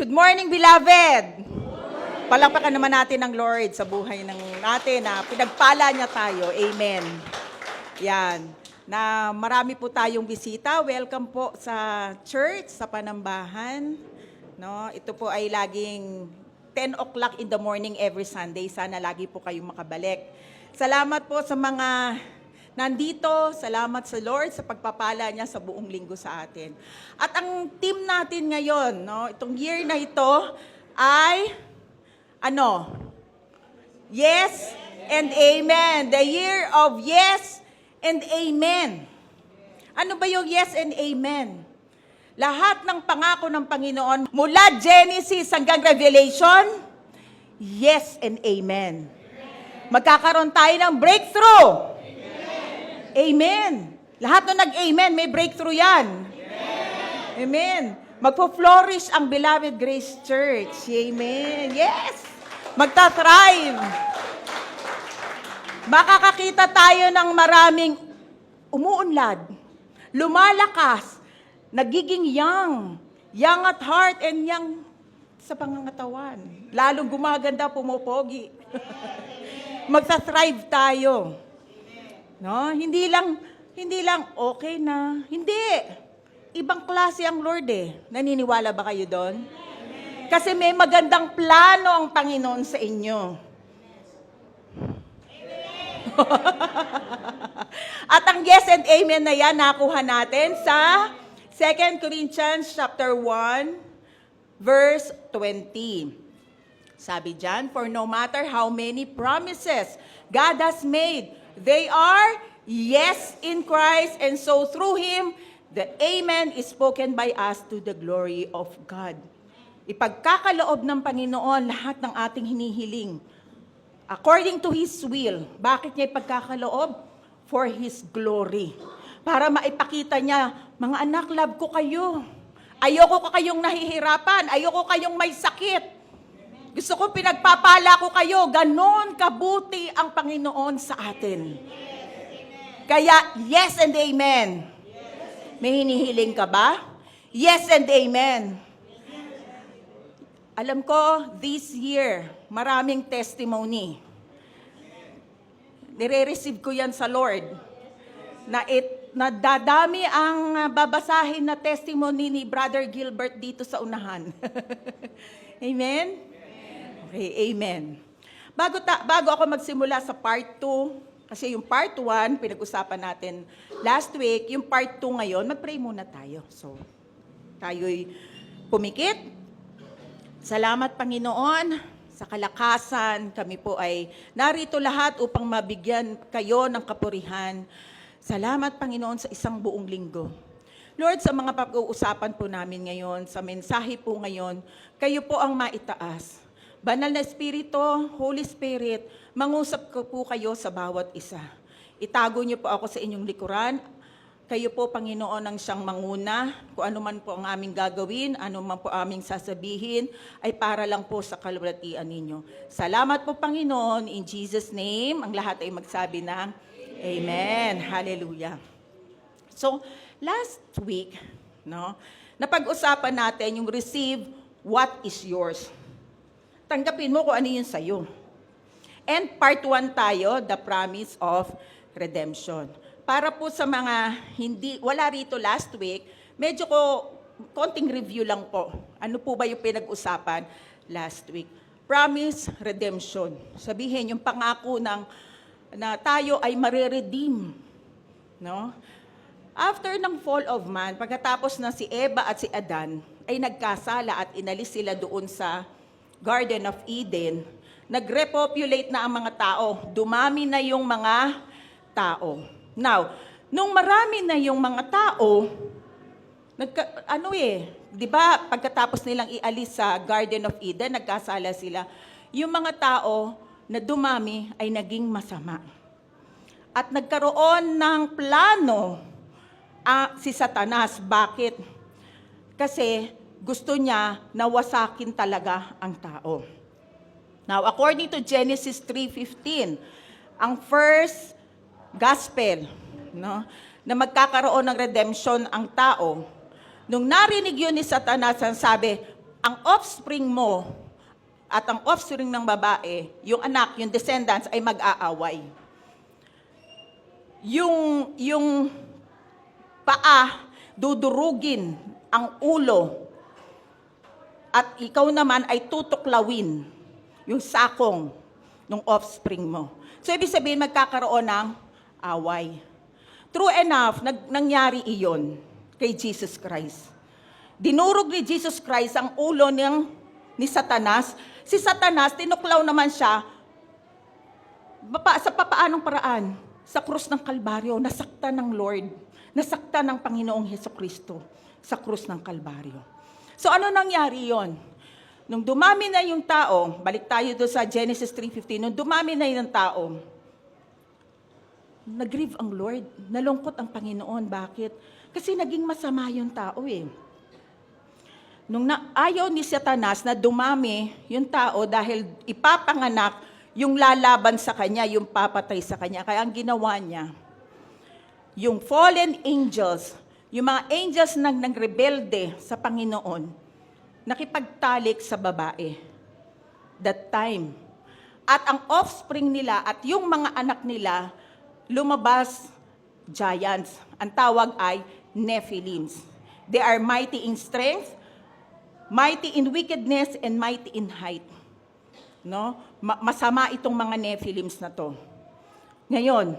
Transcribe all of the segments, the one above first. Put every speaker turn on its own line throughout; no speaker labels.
Good morning, beloved! Palakpakan naman natin ang Lord sa buhay ng natin na pinagpala niya tayo. Amen. Yan. Na marami po tayong bisita. Welcome po sa church, sa Panambahan. No, ito po ay laging 10 o'clock in the morning every Sunday. Sana lagi po kayong makabalik. Salamat po sa mga nandito. Salamat sa Lord sa pagpapala niya sa buong linggo sa atin. At ang team natin ngayon, no, itong year na ito ay Yes and Amen. The year of yes and Amen. Ano ba yung yes and Amen? Lahat ng pangako ng Panginoon, mula Genesis hanggang Revelation, yes and Amen. Magkakaroon tayo ng breakthrough. Amen. Lahat ng nag-amen, may breakthrough yan. Amen. Magpo-flourish ang Beloved Grace Church. Amen. Yes. Magta-thrive. Makakakita tayo ng maraming umuunlad, lumalakas, nagiging young at heart and young sa pangangatawan. Lalong gumaganda, pumopogi. Magta-thrive tayo. No, hindi lang okay na. Hindi. Ibang klase ang Lord eh. Naniniwala ba kayo doon? Kasi may magandang plano ang Panginoon sa inyo. At ang yes and amen na yan, nakuha natin sa 2 Corinthians chapter 1, verse 20. Sabi dyan, for no matter how many promises God has made, they are yes in Christ, and so through Him, the Amen is spoken by us to the glory of God. Ipagkakaloob ng Panginoon lahat ng ating hinihiling. According to His will. Bakit niya ipagkakaloob? For His glory. Para maipakita niya, mga anak, love ko kayo. Ayoko ko kayong nahihirapan. Ayoko kayong may sakit. Gusto ko pinagpapala ko kayo. Ganon kabuti ang Panginoon sa atin. Kaya, yes and amen. May hinihiling ka ba? Yes and amen. Alam ko, this year, maraming testimony. Nire-receive ko yan sa Lord. Na dadami ang babasahin na testimony ni Brother Gilbert dito sa unahan. Amen? Okay, amen. Bago ako magsimula sa part 2, kasi yung part 1, pinag-usapan natin last week, yung part 2 ngayon, mag-pray muna tayo. So, tayo'y pumikit. Salamat, Panginoon, sa kalakasan. Kami po ay narito lahat upang mabigyan kayo ng kapurihan. Salamat, Panginoon, sa isang buong linggo. Lord, sa mga pag-uusapan po namin ngayon, sa mensahe po ngayon, kayo po ang maitaas. Banal na Espiritu, Holy Spirit, mangusap ko po kayo sa bawat isa. Itago niyo po ako sa inyong likuran. Kayo po, Panginoon, ang siyang manguna. Kung ano man po ang aming gagawin, ano man po aming sasabihin, ay para lang po sa kalwalatian ninyo. Salamat po, Panginoon. In Jesus' name, ang lahat ay magsabi ng Amen. Hallelujah. So, last week, napag-usapan natin yung receive what is yours. Tanggapin mo kung ano yun sa'yo. And part 1 tayo, the promise of redemption. Para po sa mga wala rito last week, medyo konting review lang po. Ano po ba yung pinag-usapan last week? Promise, redemption. Sabihin, yung pangako na tayo ay mariredeem. No? After ng fall of man, pagkatapos na si Eva at si Adan ay nagkasala at inalis sila doon sa Garden of Eden, nag-repopulate na ang mga tao. Dumami na yung mga tao. Now, nung marami na yung mga tao, di ba, pagkatapos nilang ialis sa Garden of Eden, nagkasala sila, yung mga tao na dumami ay naging masama. At nagkaroon ng plano si Satanas. Bakit? Kasi gusto niya nawasakin talaga ang tao. Now, according to Genesis 3:15, ang first gospel, na magkakaroon ng redemption ang tao, nung narinig yun ni Satanas, ang sabi, ang offspring mo at ang offspring ng babae, yung anak, yung descendants ay mag-aaway. Yung paa, dudurugin ang ulo, at ikaw naman ay tutuklawin yung sakong ng offspring mo. So, ibig sabihin, magkakaroon ng away. True enough, nangyari iyon kay Jesus Christ. Dinurog ni Jesus Christ ang ulo ni Satanas. Si Satanas, tinuklaw naman siya sa papaanong paraan? Sa krus ng Kalbaryo, nasaktan ng Lord, nasaktan ng Panginoong Hesukristo sa krus ng Kalbaryo. So ano nangyari yon? Nung dumami na yung tao, balik tayo doon sa Genesis 3:15, nung dumami na yung tao, nag-grieve ang Lord, nalungkot ang Panginoon. Bakit? Kasi naging masama yung tao eh. Nung ayaw ni Satanas na dumami yung tao dahil ipapanganak yung lalaban sa kanya, yung papatay sa kanya. Kaya ang ginawa niya, yung fallen angels, yung mga angels na nagrebelde sa Panginoon, nakipagtalik sa babae. That time. At ang offspring nila at yung mga anak nila, lumabas giants. Ang tawag ay Nephilims. They are mighty in strength, mighty in wickedness, and mighty in height. No? Masama itong mga Nephilims na to. Ngayon,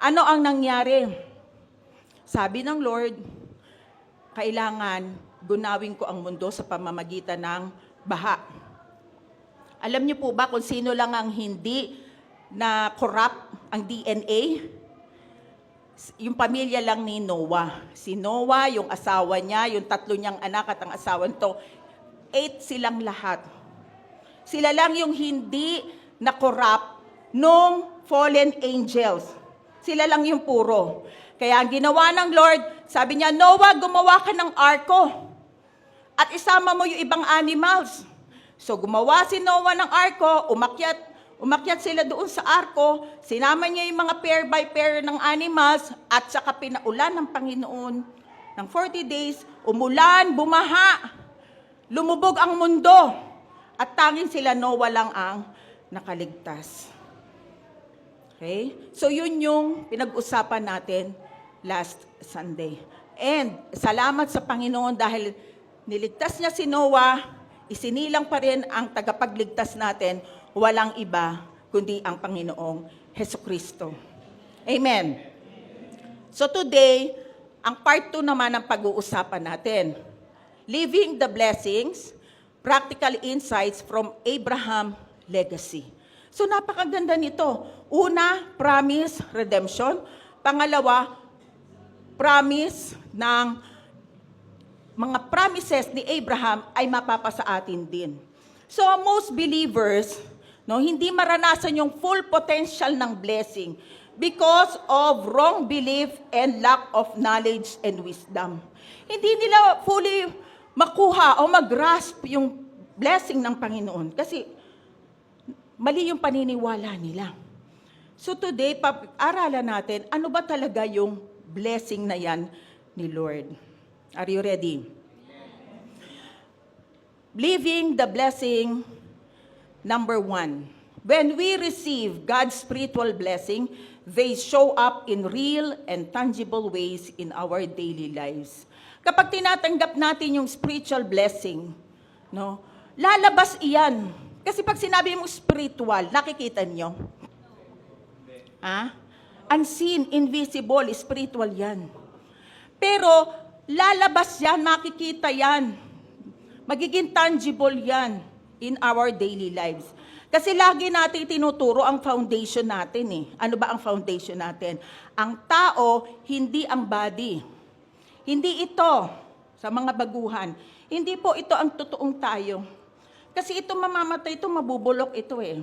ano ang nangyari? Sabi ng Lord, kailangan gunawin ko ang mundo sa pamamagitan ng baha. Alam niyo po ba kung sino lang ang hindi na corrupt ang DNA? Yung pamilya lang ni Noah. Si Noah, yung asawa niya, yung 3 niyang anak at ang asawa nito, 8 silang lahat. Sila lang yung hindi na corrupt nung fallen angels. Sila lang yung puro. Kaya ang ginawa ng Lord, sabi niya, Noah, gumawa ka ng arko. At isama mo yung ibang animals. So gumawa si Noah ng arko, umakyat sila doon sa arko, sinama niya yung mga pair by pair ng animals, at saka pinaulan ng Panginoon ng 40 days, umulan, bumaha, lumubog ang mundo, at tanging sila Noah lang ang nakaligtas. Okay? So yun yung pinag-usapan natin last Sunday. And salamat sa Panginoon dahil niligtas niya si Noah, isinilang pa rin ang tagapagligtas natin, walang iba kundi ang Panginoong Hesukristo. Amen. So today, ang part 2 naman ang pag-uusapan natin. Living the blessings, practical insights from Abraham legacy. So napakaganda nito. Una, promise, redemption. Pangalawa, promise ng mga promises ni Abraham ay mapapasa atin din. So most believers, hindi maranasan yung full potential ng blessing because of wrong belief and lack of knowledge and wisdom. Hindi nila fully makuha o mag-grasp yung blessing ng Panginoon kasi mali yung paniniwala nila. So today, aralan natin, ano ba talaga yung blessing na yan ni Lord? Are you ready? Living the blessing, number 1. When we receive God's spiritual blessing, they show up in real and tangible ways in our daily lives. Kapag tinatanggap natin yung spiritual blessing, lalabas iyan. Kasi pag sinabi mo spiritual, nakikita nyo? Unseen, invisible, spiritual yan. Pero lalabas yan, makikita yan. Magiging tangible yan in our daily lives. Kasi lagi natin tinuturo ang foundation natin eh. Ano ba ang foundation natin? Ang tao, hindi ang body. Hindi ito, sa mga baguhan, hindi po ito ang totoong tayo. Kasi ito mamamatay, ito mabubulok ito eh.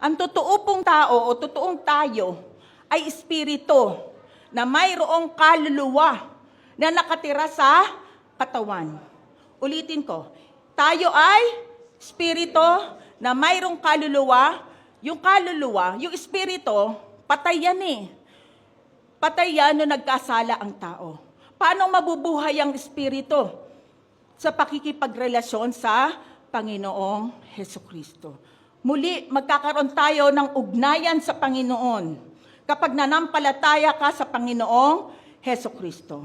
Ang totoo pong tao o totoong tayo ay espiritu na mayroong kaluluwa na nakatira sa katawan. Ulitin ko, tayo ay espiritu na mayroong kaluluwa. Yung kaluluwa, yung espiritu, patay yan eh. Patay yan nung nagkasala ang tao. Paano mabubuhay ang espiritu? sa pakikipagrelasyon sa Panginoong Hesukristo. Muli, magkakaroon tayo ng ugnayan sa Panginoon kapag nanampalataya ka sa Panginoong Hesukristo.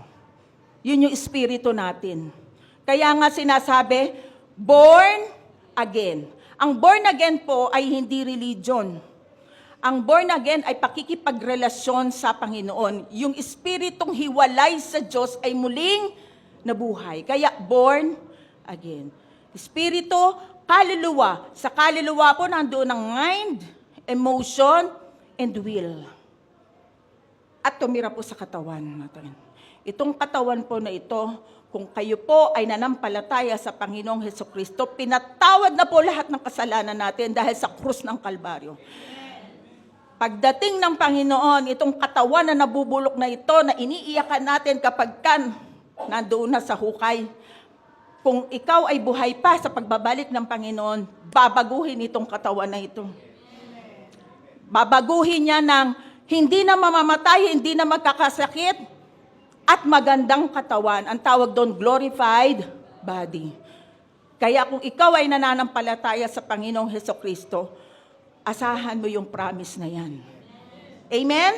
Yun yung espiritu natin. Kaya nga sinasabi, born again. Ang born again po ay hindi religion. Ang born again ay pakikipagrelasyon sa Panginoon. Yung espiritong hiwalay sa Diyos ay muling nabuhay. Kaya born again. Espiritu, kaluluwa. Sa kaluluwa po nandoon ang mind, emotion, and will. At tumira po sa katawan natin. Itong katawan po na ito, kung kayo po ay nanampalataya sa Panginoong Hesukristo, pinatawad na po lahat ng kasalanan natin dahil sa krus ng Kalbaryo. Pagdating ng Panginoon, itong katawan na nabubulok na ito, na iniiyakan natin kapag nandoon na sa hukay, kung ikaw ay buhay pa sa pagbabalik ng Panginoon, babaguhin itong katawan na ito. Babaguhin niya ng hindi na mamamatay, hindi na magkakasakit, at magandang katawan. Ang tawag doon, glorified body. Kaya kung ikaw ay nananampalataya sa Panginoong Hesukristo, asahan mo yung promise na yan. Amen?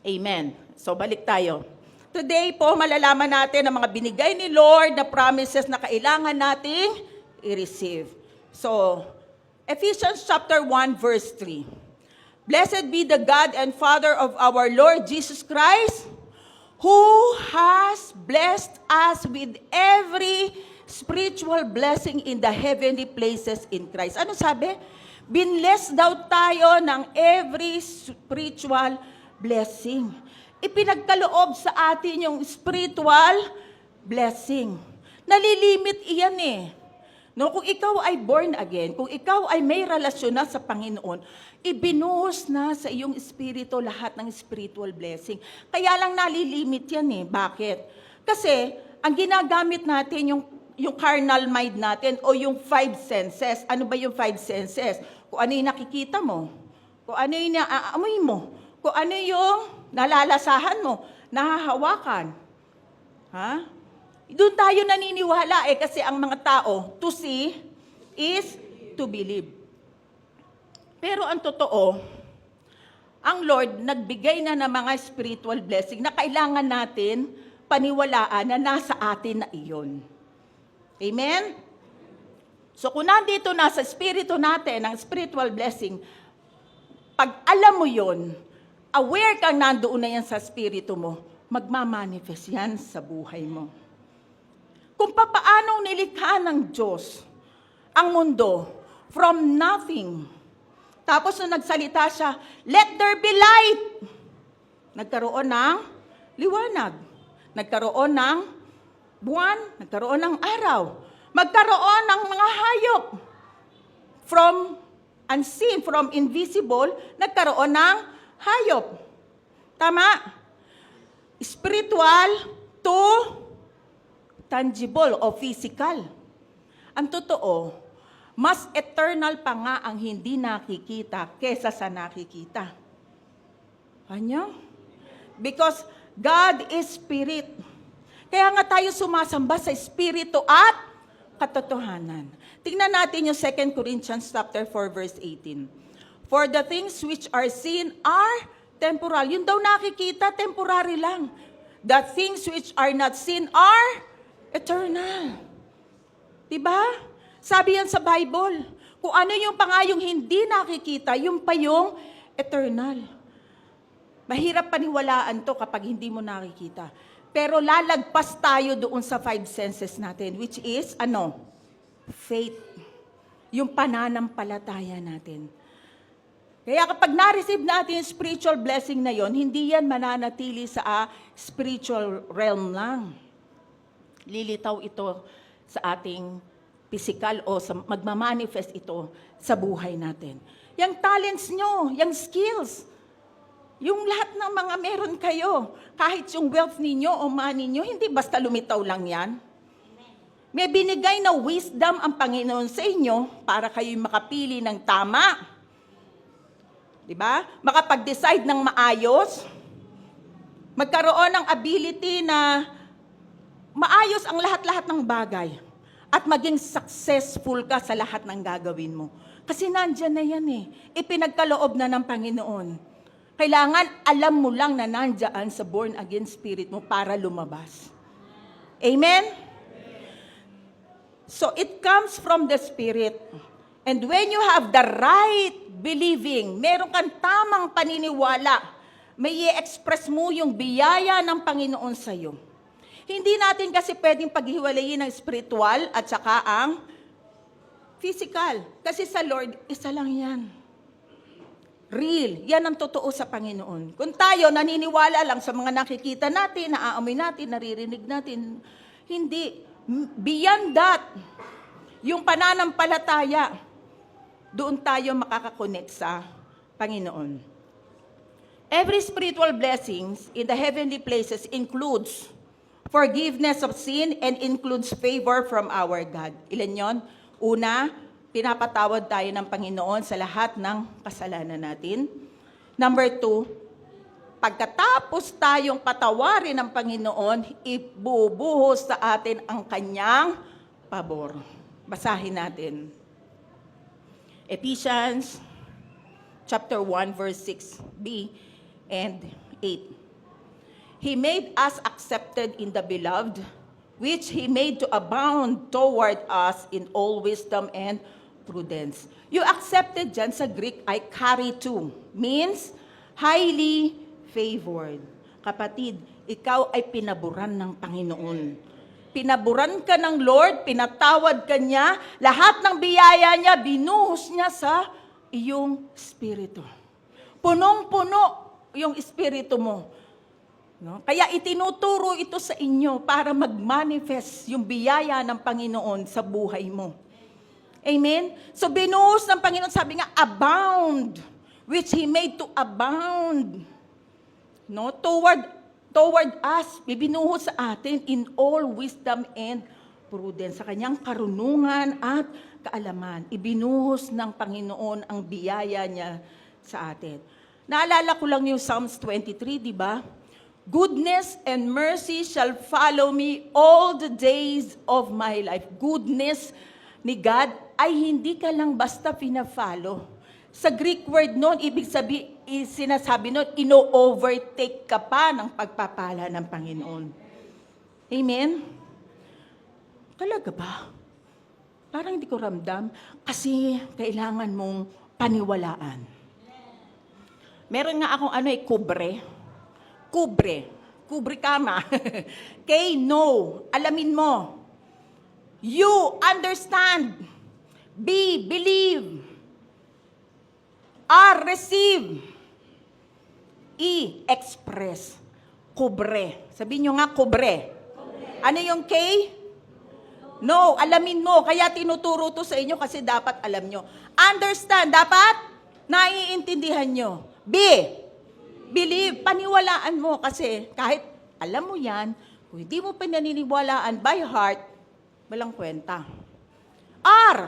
Amen. So balik tayo. Today po, malalaman natin ang mga binigay ni Lord na promises na kailangan nating i-receive. So, Ephesians chapter 1 verse 3. Blessed be the God and Father of our Lord Jesus Christ, who has blessed us with every spiritual blessing in the heavenly places in Christ. Ano sabi? Binless daw tayo ng every spiritual blessing. Ipinagkaloob sa atin yung spiritual blessing. Nalilimit iyan eh. No, kung ikaw ay born again, kung ikaw ay may relasyon na sa Panginoon, ibinuhos na sa iyong espiritu lahat ng spiritual blessing. Kaya lang nalilimit yan eh. Bakit? Kasi ang ginagamit natin yung carnal mind natin o yung five senses. Ano ba yung five senses? Kung ano yung nakikita mo, kung ano yung naaamoy mo, kung ano yung nalalasahan mo, nahahawakan. Ha? Doon tayo naniniwala kasi ang mga tao, to see is to believe. Pero ang totoo, ang Lord nagbigay na ng mga spiritual blessing na kailangan natin paniwalaan na nasa atin na iyon. Amen? So kung nandito na sa spirito natin, ang spiritual blessing, pag alam mo yon, aware kang nandoon na yan sa spirito mo, magmamanifest yan sa buhay mo. Kung papaanong nilikha ng Diyos ang mundo from nothing. Tapos nung nagsalita siya, let there be light. Nagkaroon ng liwanag. Nagkaroon ng buwan. Nagkaroon ng araw. Magkaroon ng mga hayop. From unseen, from invisible, nagkaroon ng hayop. Tama? Spiritual to tangible o physical. Ang totoo, mas eternal pa nga ang hindi nakikita kesa sa nakikita. Ano? Because God is spirit. Kaya nga tayo sumasamba sa espiritu at katotohanan. Tingnan natin yung 2 Corinthians chapter 4 verse 18. For the things which are seen are temporal. Yung daw nakikita, temporary lang. The things which are not seen are eternal. Diba? Sabi yan sa Bible. Kung ano yung yung hindi nakikita, yung pa yung eternal. Mahirap paniwalaan to kapag hindi mo nakikita. Pero lalagpas tayo doon sa five senses natin, which is, faith. Yung pananampalataya natin. Kaya kapag na-receive natin yung spiritual blessing na yon, hindi yan mananatili sa spiritual realm lang. Lilitaw ito sa ating physical o magmamanifest ito sa buhay natin. Yung talents nyo, yung skills, yung lahat ng mga meron kayo, kahit yung wealth ninyo o money nyo, hindi basta lumitaw lang yan. May binigay na wisdom ang Panginoon sa inyo para kayo'y makapili ng tama. Diba? Makapag-decide ng maayos. Magkaroon ng ability na maayos ang lahat-lahat ng bagay at maging successful ka sa lahat ng gagawin mo. Kasi nandyan na yan eh. Ipinagkaloob na ng Panginoon. Kailangan alam mo lang na nandyan sa born again spirit mo para lumabas. Amen? So it comes from the Spirit. And when you have the right believing, meron kang tamang paniniwala, may i-express mo yung biyaya ng Panginoon sa'yo. Hindi natin kasi pwedeng paghiwalayin ng spiritual at saka ang physical. Kasi sa Lord, isa lang yan. Real. Yan ang totoo sa Panginoon. Kung tayo naniniwala lang sa mga nakikita natin, naaamoy natin, naririnig natin, hindi. Beyond that, yung pananampalataya, doon tayo makakakonect sa Panginoon. Every spiritual blessings in the heavenly places includes forgiveness of sin and includes favor from our God. Ilan yon? Una, pinapatawad tayo ng Panginoon sa lahat ng kasalanan natin. Number 2, pagkatapos tayong patawarin ng Panginoon, ibubuhos sa atin ang kanyang pabor. Basahin natin. Ephesians chapter 1 verse 6b and 8. He made us accepted in the beloved, which He made to abound toward us in all wisdom and prudence. You accepted dyan sa Greek ay charitou, means highly favored. Kapatid, ikaw ay pinaburan ng Panginoon. Pinaburan ka ng Lord, pinatawad ka niya, lahat ng biyaya niya, binuhos niya sa iyong espiritu. Punong-puno yung espiritu mo. No? Kaya itinuturo ito sa inyo para mag-manifest yung biyaya ng Panginoon sa buhay mo. Amen? So binuhos ng Panginoon, sabi nga, abound, which He made to abound. No, toward us, ibinuhos sa atin in all wisdom and prudence. Sa kanyang karunungan at kaalaman, ibinuhos ng Panginoon ang biyaya niya sa atin. Naalala ko lang yung Psalms 23, di ba? Goodness and mercy shall follow me all the days of my life. Goodness ni God ay hindi ka lang basta pina-follow. Sa Greek word noon, ibig sabihin, sinasabi noon, ino-overtake ka pa ng pagpapala ng Panginoon. Amen? Talaga ba? Parang hindi ko ramdam. Kasi kailangan mong paniwalaan. Meron nga akong kubre. Kubre kama. Kay no, alamin mo. You understand. B, believe. R, receive. E, express. Kubre. Sabihin nyo nga, kubre. Ano yung K? No, alamin mo. Kaya tinuturo to sa inyo kasi dapat alam nyo. Understand, dapat naiintindihan nyo. B, believe. Paniwalaan mo kasi kahit alam mo yan, kung hindi mo pinaniniwalaan by heart, walang kwenta. R,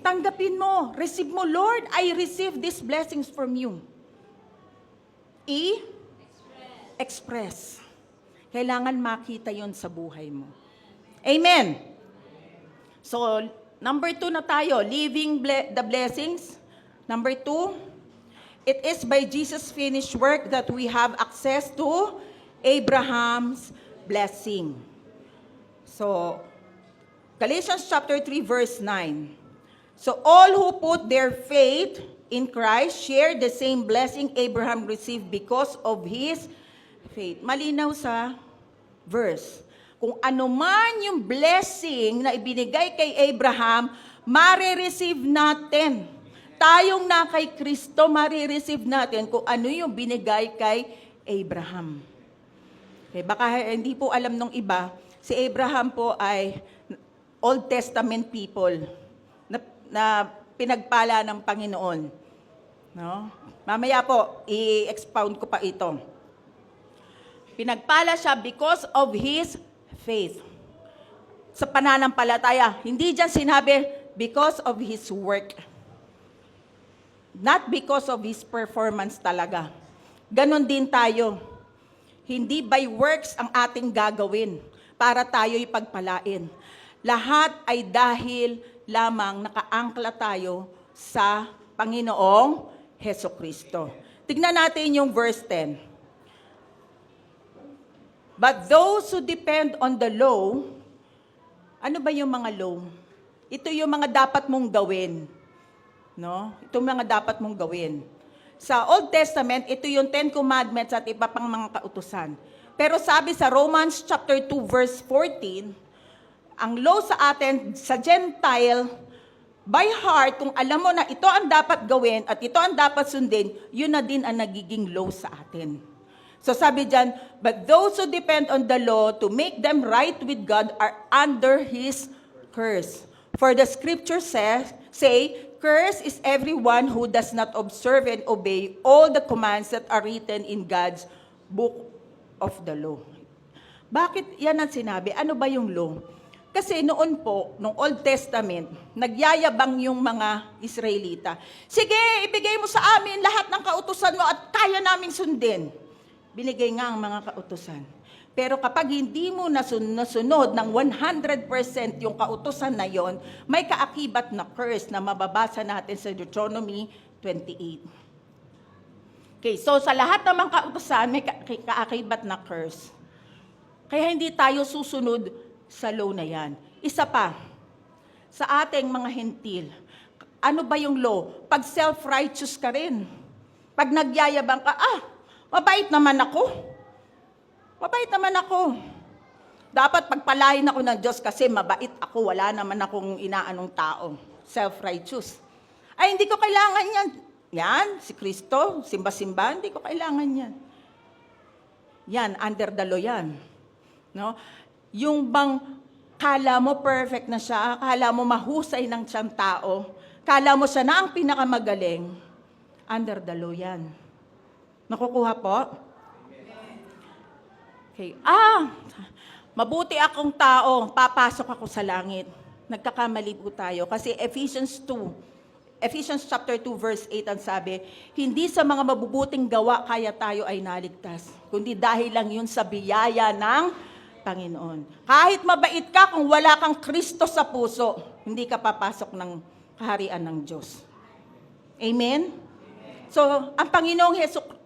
tanggapin mo, receive mo, Lord, I receive these blessings from you. E, express. Kailangan makita yon sa buhay mo. Amen. So, number 2 na tayo, living the blessings. Number 2, it is by Jesus' finished work that we have access to Abraham's blessing. So, Galatians chapter 3 verse 9. So all who put their faith in Christ share the same blessing Abraham received because of his faith. Malinaw sa verse. Kung ano man yung blessing na ibinigay kay Abraham, marireceive natin. Tayong na kay Kristo, marireceive natin kung ano yung binigay kay Abraham. Okay, baka hindi po alam nung iba, si Abraham po ay Old Testament people na pinagpala ng Panginoon. No? Mamaya po, i-expound ko pa ito. Pinagpala siya because of his faith. Sa pananampalataya, hindi dyan sinabi because of his work. Not because of his performance talaga. Ganon din tayo. Hindi by works ang ating gagawin. para tayo'y pagpalain. Lahat ay dahil lamang nakaangkla tayo sa Panginoong Hesukristo. Tignan natin yung verse 10. But those who depend on the law, ano ba yung mga law? Ito yung mga dapat mong gawin. No? Ito yung mga dapat mong gawin. Sa Old Testament, ito yung 10 Commandments at iba pang mga kautusan. Pero sabi sa Romans chapter 2 verse 14, ang law sa atin, sa Gentile, by heart, kung alam mo na ito ang dapat gawin at ito ang dapat sundin, yun na din ang nagiging law sa atin. So sabi dyan, but those who depend on the law to make them right with God are under His curse. For the scripture say, curse is everyone who does not observe and obey all the commands that are written in God's book of the law. Bakit yan ang sinabi? Ano ba yung law? Kasi noon po, nung Old Testament, nagyayabang yung mga Israelita. Sige, ibigay mo sa amin lahat ng kautusan mo at kaya naming sundin. Binigay nga ang mga kautusan. Pero kapag hindi mo nasunod ng 100% yung kautusan na yon, may kaakibat na curse na mababasa natin sa Deuteronomy 28. Okay, so sa lahat ng mga kautusan, may kaakibat na curse. Kaya hindi tayo susunod sa law na yan. Isa pa, sa ating mga hentil, ano ba yung law? Pag self-righteous ka rin, pag nagyayabang ka, mabait naman ako. Mabait naman ako. Dapat pagpalain ako ng Diyos kasi mabait ako, wala naman akong inaanong tao. Self-righteous. Ay, hindi ko kailangan yan. Yan, si Kristo, simba-simba, hindi ko kailangan yan. Yan, under the law yan. No? Yung bang kala mo perfect na siya, kala mo mahusay ng siyang tao, kala mo siya na ang pinakamagaling, under the law yan. Nakukuha po? Okay. Mabuti akong tao, papasok ako sa langit. Nagkakamali po tayo kasi Ephesians chapter 2 verse 8 ang sabi, hindi sa mga mabubuting gawa kaya tayo ay naligtas, kundi dahil lang yun sa biyaya ng Panginoon. Kahit mabait ka, kung wala kang Kristo sa puso, hindi ka papasok ng kaharian ng Diyos. Amen? So, ang Panginoong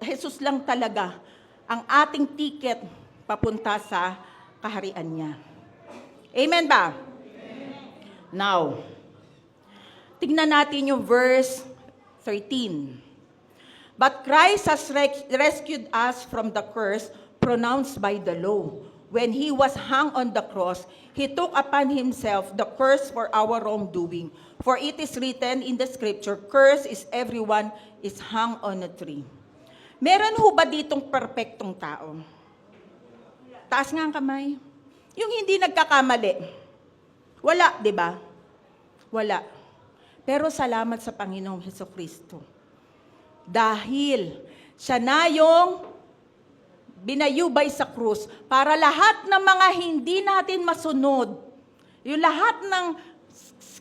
Jesus lang talaga ang ating ticket papunta sa kaharian niya. Amen ba? Amen. Now, tignan natin yung verse 13. But Christ has rescued us from the curse pronounced by the law. When He was hung on the cross, He took upon Himself the curse for our wrongdoing. For it is written in the scripture, cursed is everyone is hung on a tree. Meron ho ba ditong perpektong tao? Taas nga ang kamay. Yung hindi nagkakamali. Wala, di ba? Wala. Pero salamat sa Panginoong Hesukristo. Dahil siya na yung binayubay sa krus para lahat ng mga hindi natin masunod, yung lahat ng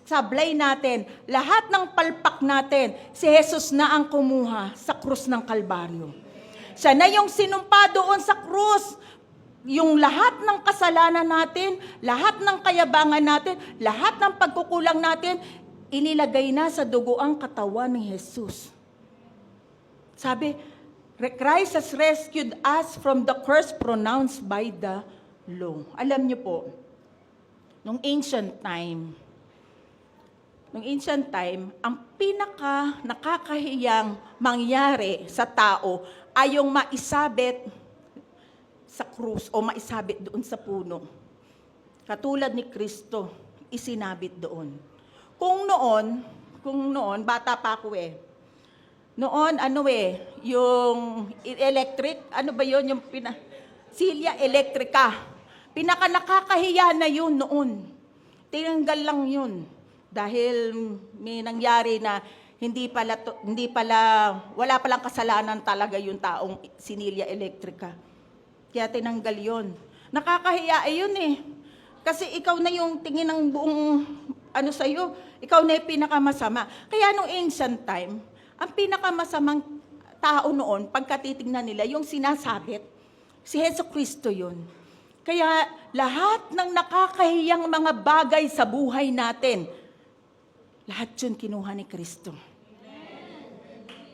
sablay natin, lahat ng palpak natin, si Jesus na ang kumuha sa krus ng Kalbaryo. Siya na yung sinumpa doon sa krus. Yung lahat ng kasalanan natin, lahat ng kayabangan natin, lahat ng pagkukulang natin, inilagay na sa dugoang katawan ni Jesus. Sabi, Christ has rescued us from the curse pronounced by the law. Alam niyo po, nung ancient time, ang pinaka nakakahiyang mangyari sa tao ay yung maisabit sa krus o maisabit doon sa puno. Katulad ni Kristo, isinabit doon. Kung noon, bata pa ako Noon, yung electric, yung silya elektrika. Pinaka nakakahiya na yun noon. Tinanggal lang yun. Dahil may nangyari na wala palang kasalanan talaga yung taong sinilya elektrika. Kaya tinanggal yun. Nakakahiya yun Kasi ikaw na yung tingin ng buong sa'yo, ikaw na yung pinakamasama. Kaya nung ancient time, ang pinakamasamang tao noon, pagkatitignan nila, yung sinasabit, si Jesucristo yun. Kaya lahat ng nakakahiyang mga bagay sa buhay natin, lahat yun kinuha ni Kristo.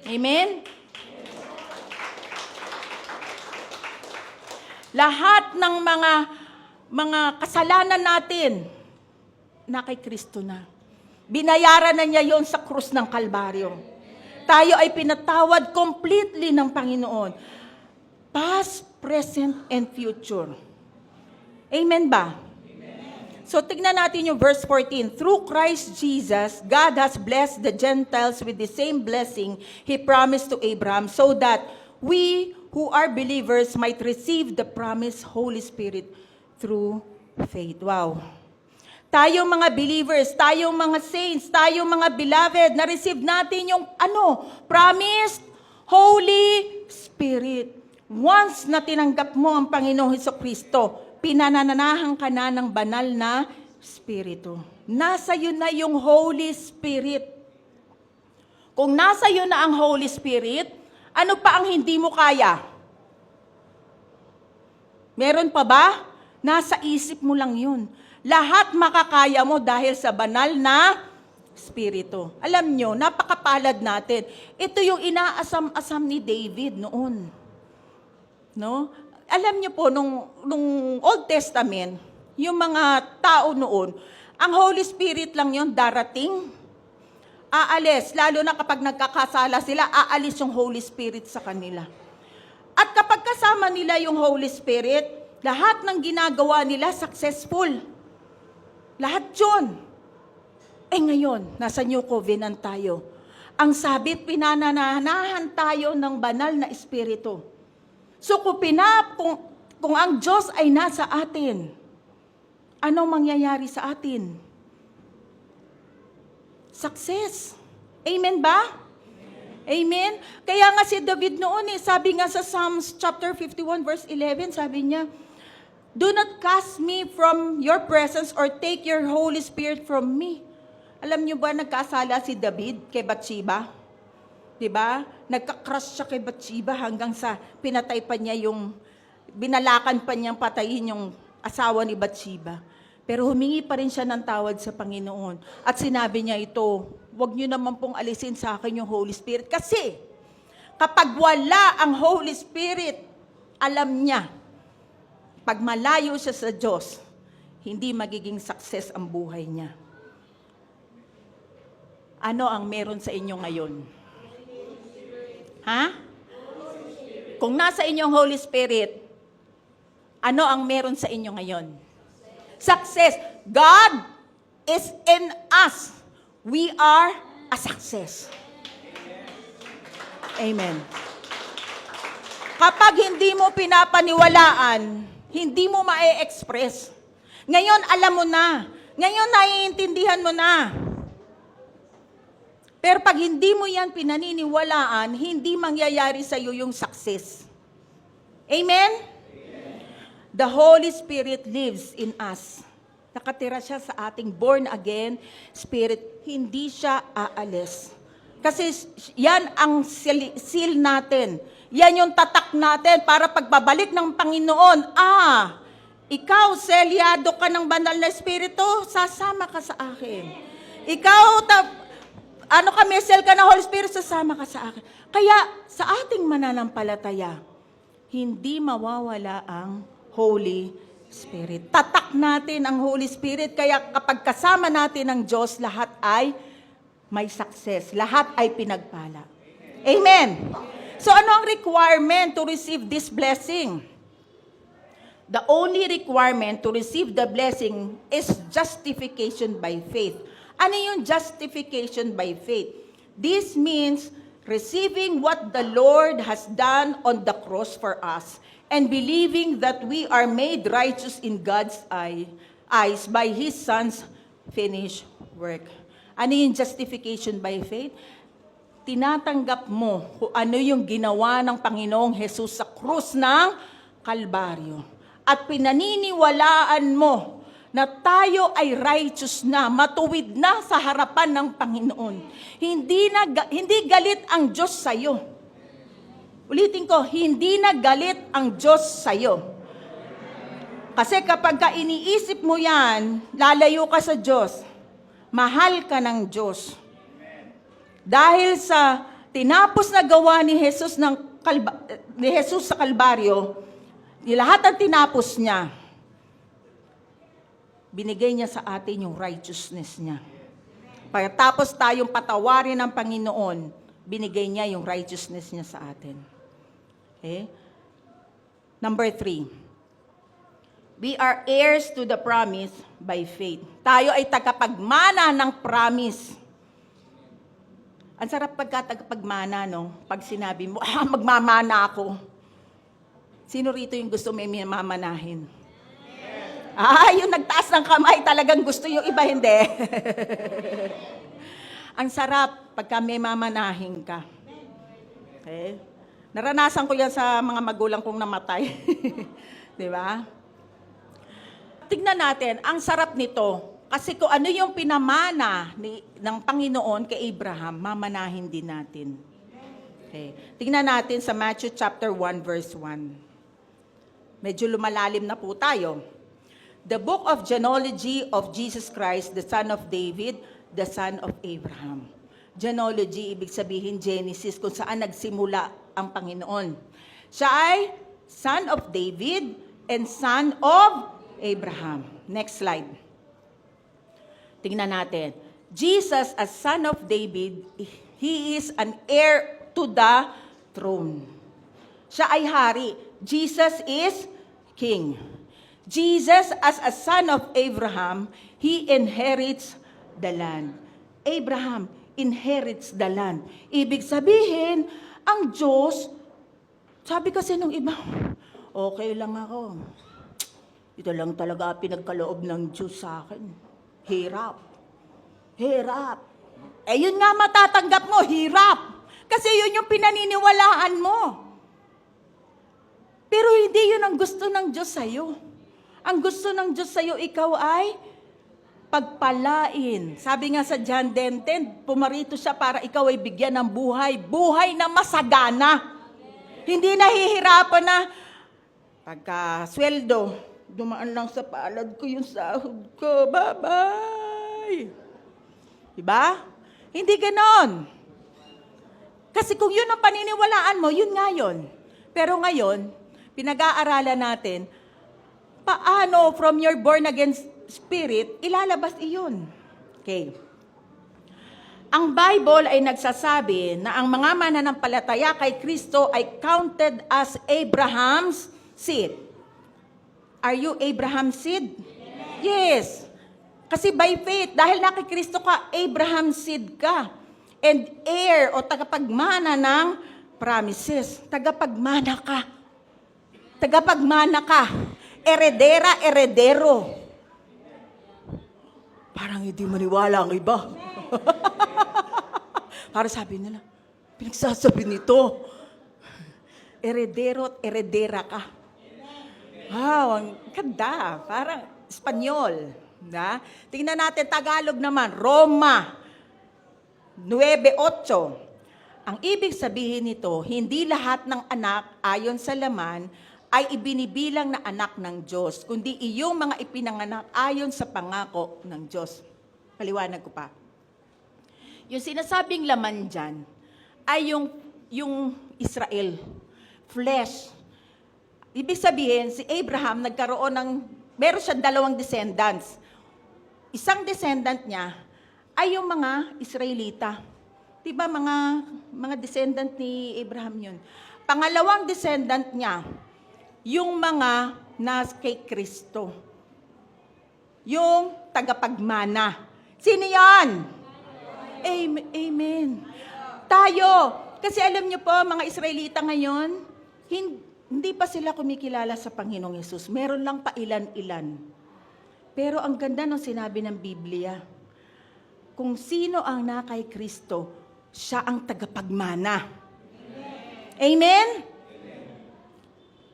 Amen? Lahat ng mga kasalanan natin, na kay Kristo na. Binayaran na niya yon sa krus ng Kalbaryo. Tayo ay pinatawad completely ng Panginoon. Past, present, and future. Amen ba? Amen. So tignan natin yung verse 14. Through Christ Jesus, God has blessed the Gentiles with the same blessing He promised to Abraham, so that we who are believers might receive the promised Holy Spirit through faith. Wow. Tayong mga believers, tayong mga saints, tayong mga beloved, na-receive natin yung promised Holy Spirit. Once na tinanggap mo ang Panginoong Hesukristo, pinananahan ka na ng banal na Espiritu. Nasa iyo na yung Holy Spirit. Kung nasa iyo na ang Holy Spirit, ano pa ang hindi mo kaya? Meron pa ba? Nasa isip mo lang yun. Lahat makakaya mo dahil sa banal na Espiritu. Alam nyo, napakapalad natin. Ito yung inaasam-asam ni David noon. No? Alam nyo po, nung Old Testament, yung mga tao noon, ang Holy Spirit lang yun darating, aalis. Lalo na kapag nagkakasala sila, aalis yung Holy Spirit sa kanila. At kapag kasama nila yung Holy Spirit, lahat ng ginagawa nila successful. Lahat yun. Ngayon, nasa New Covenant tayo. Ang sabit, pinananahan tayo ng banal na Espiritu. So kung ang Diyos ay nasa atin, ano mangyayari sa atin? Success. Amen ba? Amen? Kaya nga si David noon, sabi nga sa Psalms chapter 51 verse 11, sabi niya, do not cast me from your presence or take your Holy Spirit from me. Alam niyo ba, nagkasala si David kay Bathsheba? Diba? Nagka-crush siya kay Bathsheba hanggang sa pinatay pa niya binalakan pa niyang patayin yung asawa ni Bathsheba. Pero humingi pa rin siya ng tawad sa Panginoon. At sinabi niya ito, huwag niyo naman pong alisin sa akin yung Holy Spirit. Kasi, kapag wala ang Holy Spirit, alam niya, pag malayo siya sa Diyos, hindi magiging success ang buhay niya. Ano ang meron sa inyo ngayon? Ha? Kung nasa inyong Holy Spirit, ano ang meron sa inyo ngayon? Success. God is in us. We are a success. Amen. Kapag hindi mo pinapaniwalaan, hindi mo ma-express. Ngayon, alam mo na. Ngayon, naiintindihan mo na. Pero pag hindi mo yan pinaniniwalaan, hindi mangyayari sa iyo yung success. Amen? The Holy Spirit lives in us. Nakatira siya sa ating born again spirit. Hindi siya aalis. Kasi yan ang seal natin. Yan yung tatak natin para pagbabalik ng Panginoon. Ikaw, selyado ka ng banal na Espiritu, sasama ka sa akin. Ikaw, sel ka ng Holy Spirit, sasama ka sa akin. Kaya, sa ating mananampalataya, hindi mawawala ang Holy Spirit. Tatak natin ang Holy Spirit, kaya kapag kasama natin ang Diyos, lahat ay may success. Lahat ay pinagpala. Amen. So ano ang requirement to receive this blessing? The only requirement to receive the blessing is justification by faith. Ano yung justification by faith? This means receiving what the Lord has done on the cross for us and believing that we are made righteous in God's eyes by His Son's finished work. Ano yung justification by faith? Tinatanggap mo kung ano yung ginawa ng Panginoong Jesus sa krus ng Kalbaryo. At pinaniniwalaan mo na tayo ay righteous na, matuwid na sa harapan ng Panginoon. Hindi galit ang Diyos sa iyo. Ulitin ko, hindi na galit ang Diyos sa iyo. Kasi kapag ka iniisip mo yan, lalayo ka sa Diyos. Mahal ka ng Diyos. Dahil sa tinapos na gawa ni Jesus sa Kalbaryo, lahat ang tinapos niya, binigay niya sa atin yung righteousness niya. Pagkatapos tayong patawarin ng Panginoon, binigay niya yung righteousness niya sa atin. Okay? Number 3. We are heirs to the promise by faith. Tayo ay tagapagmana ng promise. Ang sarap pagka-tagapagmana, no? Pag sinabi mo, magmamana ako. Sino rito yung gusto may mamanahin? Yung nagtaas ng kamay, talagang gusto yung iba, hindi. Ang sarap pagka may mamanahin ka. Okay? Naranasan ko yan sa mga magulang kong namatay. Di ba? Tignan natin, ang sarap nito. Kasi kung ano yung pinamana ng Panginoon kay Abraham, mamanahin din natin. Okay. Tignan natin sa Matthew chapter 1 verse 1. Medyo lumalalim na po tayo. The book of genealogy of Jesus Christ, the son of David, the son of Abraham. Genealogy, ibig sabihin Genesis, kung saan nagsimula ang Panginoon. Siya ay son of David and son of Abraham. Next slide. Tingnan natin. Jesus, as son of David, he is an heir to the throne. Siya ay hari. Jesus is king. Jesus, as a son of Abraham, he inherits the land. Abraham inherits the land. Ibig sabihin, ang Diyos, sabi kasi nung iba, okay lang ako. Ito lang talaga pinagkaloob ng Diyos sa akin. Hirap. Hirap. Yun nga matatanggap mo, hirap. Kasi yun yung pinaniniwalaan mo. Pero hindi yun ang gusto ng Diyos sa'yo. Ang gusto ng Diyos sa'yo, ikaw ay pagpalain. Sabi nga sa John 10:10, pumarito siya para ikaw ay bigyan ng buhay. Buhay na masagana. Hindi nahihirapan na pagka sweldo, dumaan lang sa palad ko yung sahod ko. Bye-bye. Diba? Hindi ganon. Kasi kung yun ang paniniwalaan mo, yun nga yun. Pero ngayon, pinag-aaralan natin, paano from your born-again spirit, ilalabas iyon. Okay. Ang Bible ay nagsasabi na ang mga mananampalataya kay Kristo ay counted as Abraham's seed. Are you Abraham's seed? Yes. Kasi by faith, dahil na kay Kristo ka, Abraham's seed ka. And heir o tagapagmana ng promises. Tagapagmana ka. Tagapagmana ka. Heredera, heredero. Parang hindi maniwala ang iba. Para sabi nila, pinagsasabi nito, heredero at heredera ka. Wow, ang ganda. Parang Espanyol. Na? Tingnan natin, Tagalog naman, Roma 9:8. Ang ibig sabihin nito, hindi lahat ng anak ayon sa laman ay ibinibilang na anak ng Diyos, kundi iyong mga ipinanganak ayon sa pangako ng Diyos. Paliwanag ko pa. Yung sinasabing laman dyan ay yung Israel, flesh. Ibig sabihin, si Abraham nagkaroon meron siyang 2 descendants. Isang descendant niya ay yung mga Israelita. Diba mga descendant ni Abraham yun? Pangalawang descendant niya, yung mga nas kay Kristo. Yung tagapagmana. Sino yan? Amen. Tayo. Kasi alam niyo po, mga Israelita ngayon, hindi pa sila kumikilala sa Panginoong Yesus. Meron lang pa ilan-ilan. Pero ang ganda ng sinabi ng Biblia, kung sino ang nakay Kristo, siya ang tagapagmana. Amen?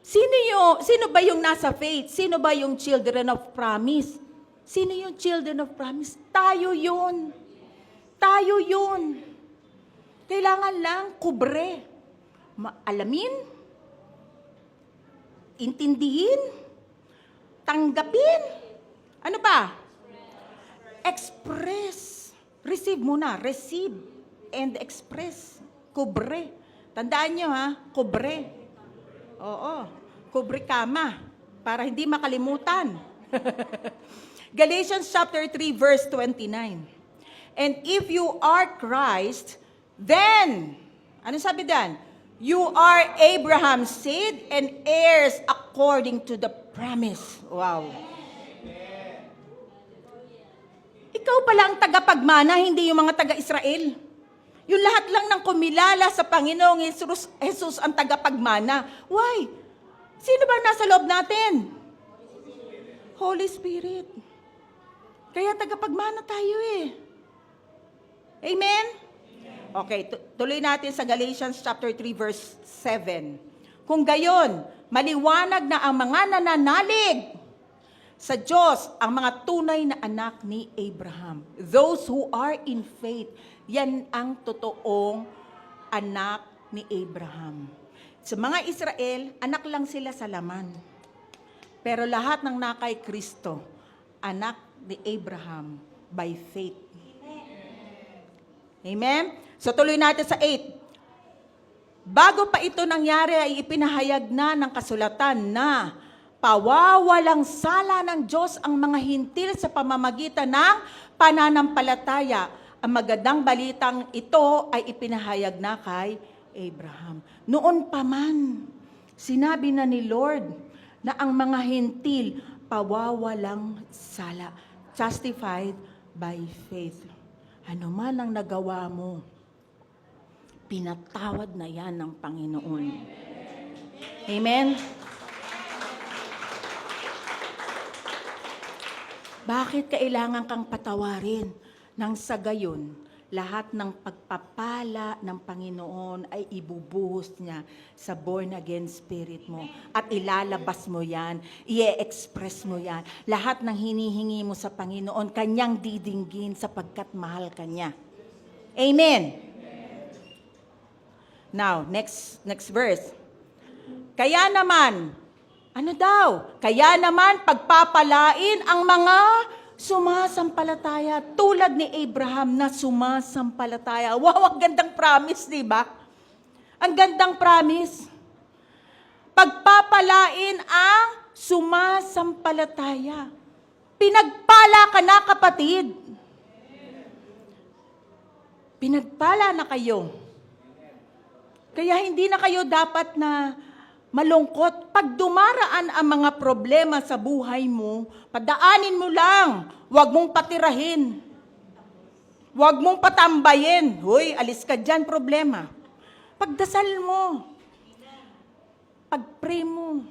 Sino ba yung nasa faith? Sino ba yung children of promise? Sino yung children of promise? Tayo yun. Tayo yun. Kailangan lang kubre. Alamin, intindihin, Tanggapin. Ano pa? Express. Receive muna. Receive and express. Kubre. Tandaan nyo ha, kubre. Oo. Kubre kama. Para hindi makalimutan. Galatians chapter 3 verse 29. And if you are Christ, then, ano sabi dan? You are Abraham's seed and heirs according to the promise. Wow. Ikaw pala ang tagapagmana, hindi yung mga taga-Israel. Yung lahat lang ng kumilala sa Panginoong Jesus ang tagapagmana. Why? Sino ba nasa loob natin? Holy Spirit. Kaya tagapagmana tayo eh. Amen? Okay, tuloy natin sa Galatians chapter 3 verse 7. Kung gayon, maliwanag na ang mga nananalig sa Diyos, ang mga tunay na anak ni Abraham. Those who are in faith, yan ang totoong anak ni Abraham. Sa mga Israel, anak lang sila sa laman. Pero lahat ng nakay Kristo, anak ni Abraham by faith. Amen? So tuloy natin sa 8. Bago pa ito nangyari ay ipinahayag na ng kasulatan na pawawalang sala ng Diyos ang mga hintil sa pamamagitan ng pananampalataya. Ang magandang balitang ito ay ipinahayag na kay Abraham. Noon pa man, sinabi na ni Lord na ang mga hintil pawawalang sala. Justified by faith. Ano man ang nagawa mo, pinatawad na yan ng Panginoon. Amen? Bakit kailangan kang patawarin? Nang sa gayon, lahat ng pagpapala ng Panginoon ay ibubuhos niya sa born-again spirit mo. At ilalabas mo yan, i-express mo yan. Lahat ng hinihingi mo sa Panginoon, Kanyang didinggin sapagkat mahal ka niya. Amen? Now, next verse. Kaya naman, ano daw? Kaya naman pagpapalain ang mga sumasampalataya tulad ni Abraham na sumasampalataya. Wow, ang gandang promise, di ba? Ang gandang promise. Pagpapalain ang sumasampalataya. Pinagpala ka na, kapatid. Pinagpala na kayo. Kaya hindi na kayo dapat na malungkot. Pag dumaraan ang mga problema sa buhay mo, padaanin mo lang. Huwag mong patirahin. Huwag mong patambayin. Hoy, alis ka dyan, problema. Pagdasal mo. Pag-pray mo.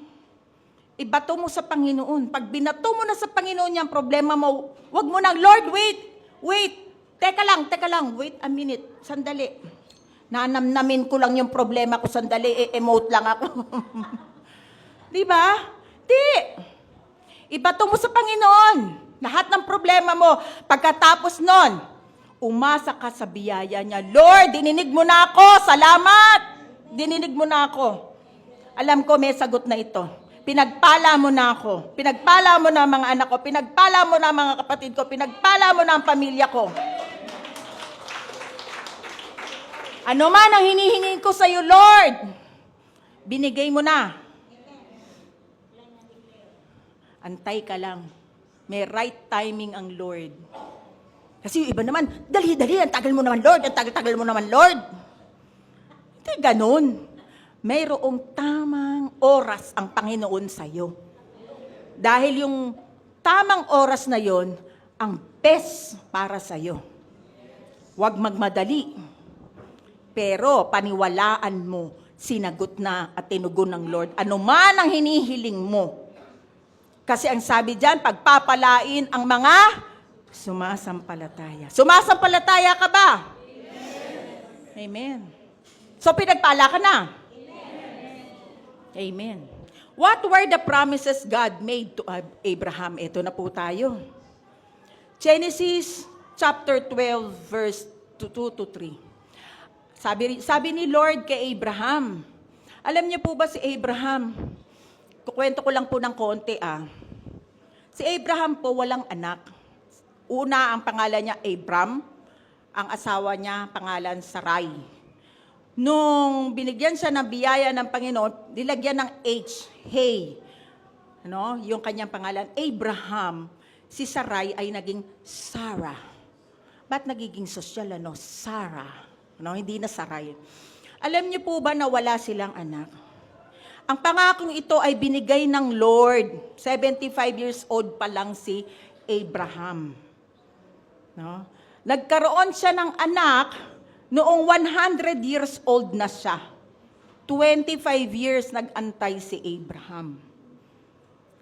Ibato mo sa Panginoon. Pag binato mo na sa Panginoon yung problema mo, huwag mo nang, Lord, wait. Teka lang, wait a minute. Sandali. Nanamnamin ko lang yung problema ko, sandali, emote lang ako. Di ba? Di. Ibato mo sa Panginoon. Lahat ng problema mo. Pagkatapos nun, umasa ka sa biyaya niya. Lord, dininig mo na ako. Salamat. Dininig mo na ako. Alam ko may sagot na ito. Pinagpala mo na ako. Pinagpala mo na ang mga anak ko. Pinagpala mo na ang mga kapatid ko. Pinagpala mo na ang pamilya ko. Ano man ang hinihingi ko sa iyo, Lord, binigay mo na. Antay ka lang. May right timing ang Lord. Kasi yung iba naman, dali, ang tagal mo naman, Lord, ang tagal mo naman, Lord. Hindi ganun. Mayroong tamang oras ang Panginoon sa iyo. Dahil yung tamang oras na yon, ang best para sa iyo. Huwag magmadali. Pero paniwalaan mo, sinagot na at tinugon ng Lord. Ano man ang hinihiling mo. Kasi ang sabi dyan, pagpapalain ang mga sumasampalataya. Sumasampalataya ka ba? Amen. Amen. So pinagpala ka na? Amen. What were the promises God made to Abraham? Ito na po tayo. Genesis chapter 12 verse 2 to 3. Sabi ni Lord kay Abraham, alam niyo po ba si Abraham? Kukwento ko lang po ng konti . Si Abraham po walang anak. Una, ang pangalan niya Abram. Ang asawa niya, pangalan Sarai. Nung binigyan siya ng biyaya ng Panginoon, nilagyan ng H, Hey. Yung kanyang pangalan, Abraham. Si Sarai ay naging Sarah. Ba't nagiging sosyal, Sarah? Hindi na Sarai. Alam niyo po ba na wala silang anak? Ang pangakong ito ay binigay ng Lord. 75 years old pa lang si Abraham. Nagkaroon siya ng anak noong 100 years old na siya. 25 years nag-antay si Abraham.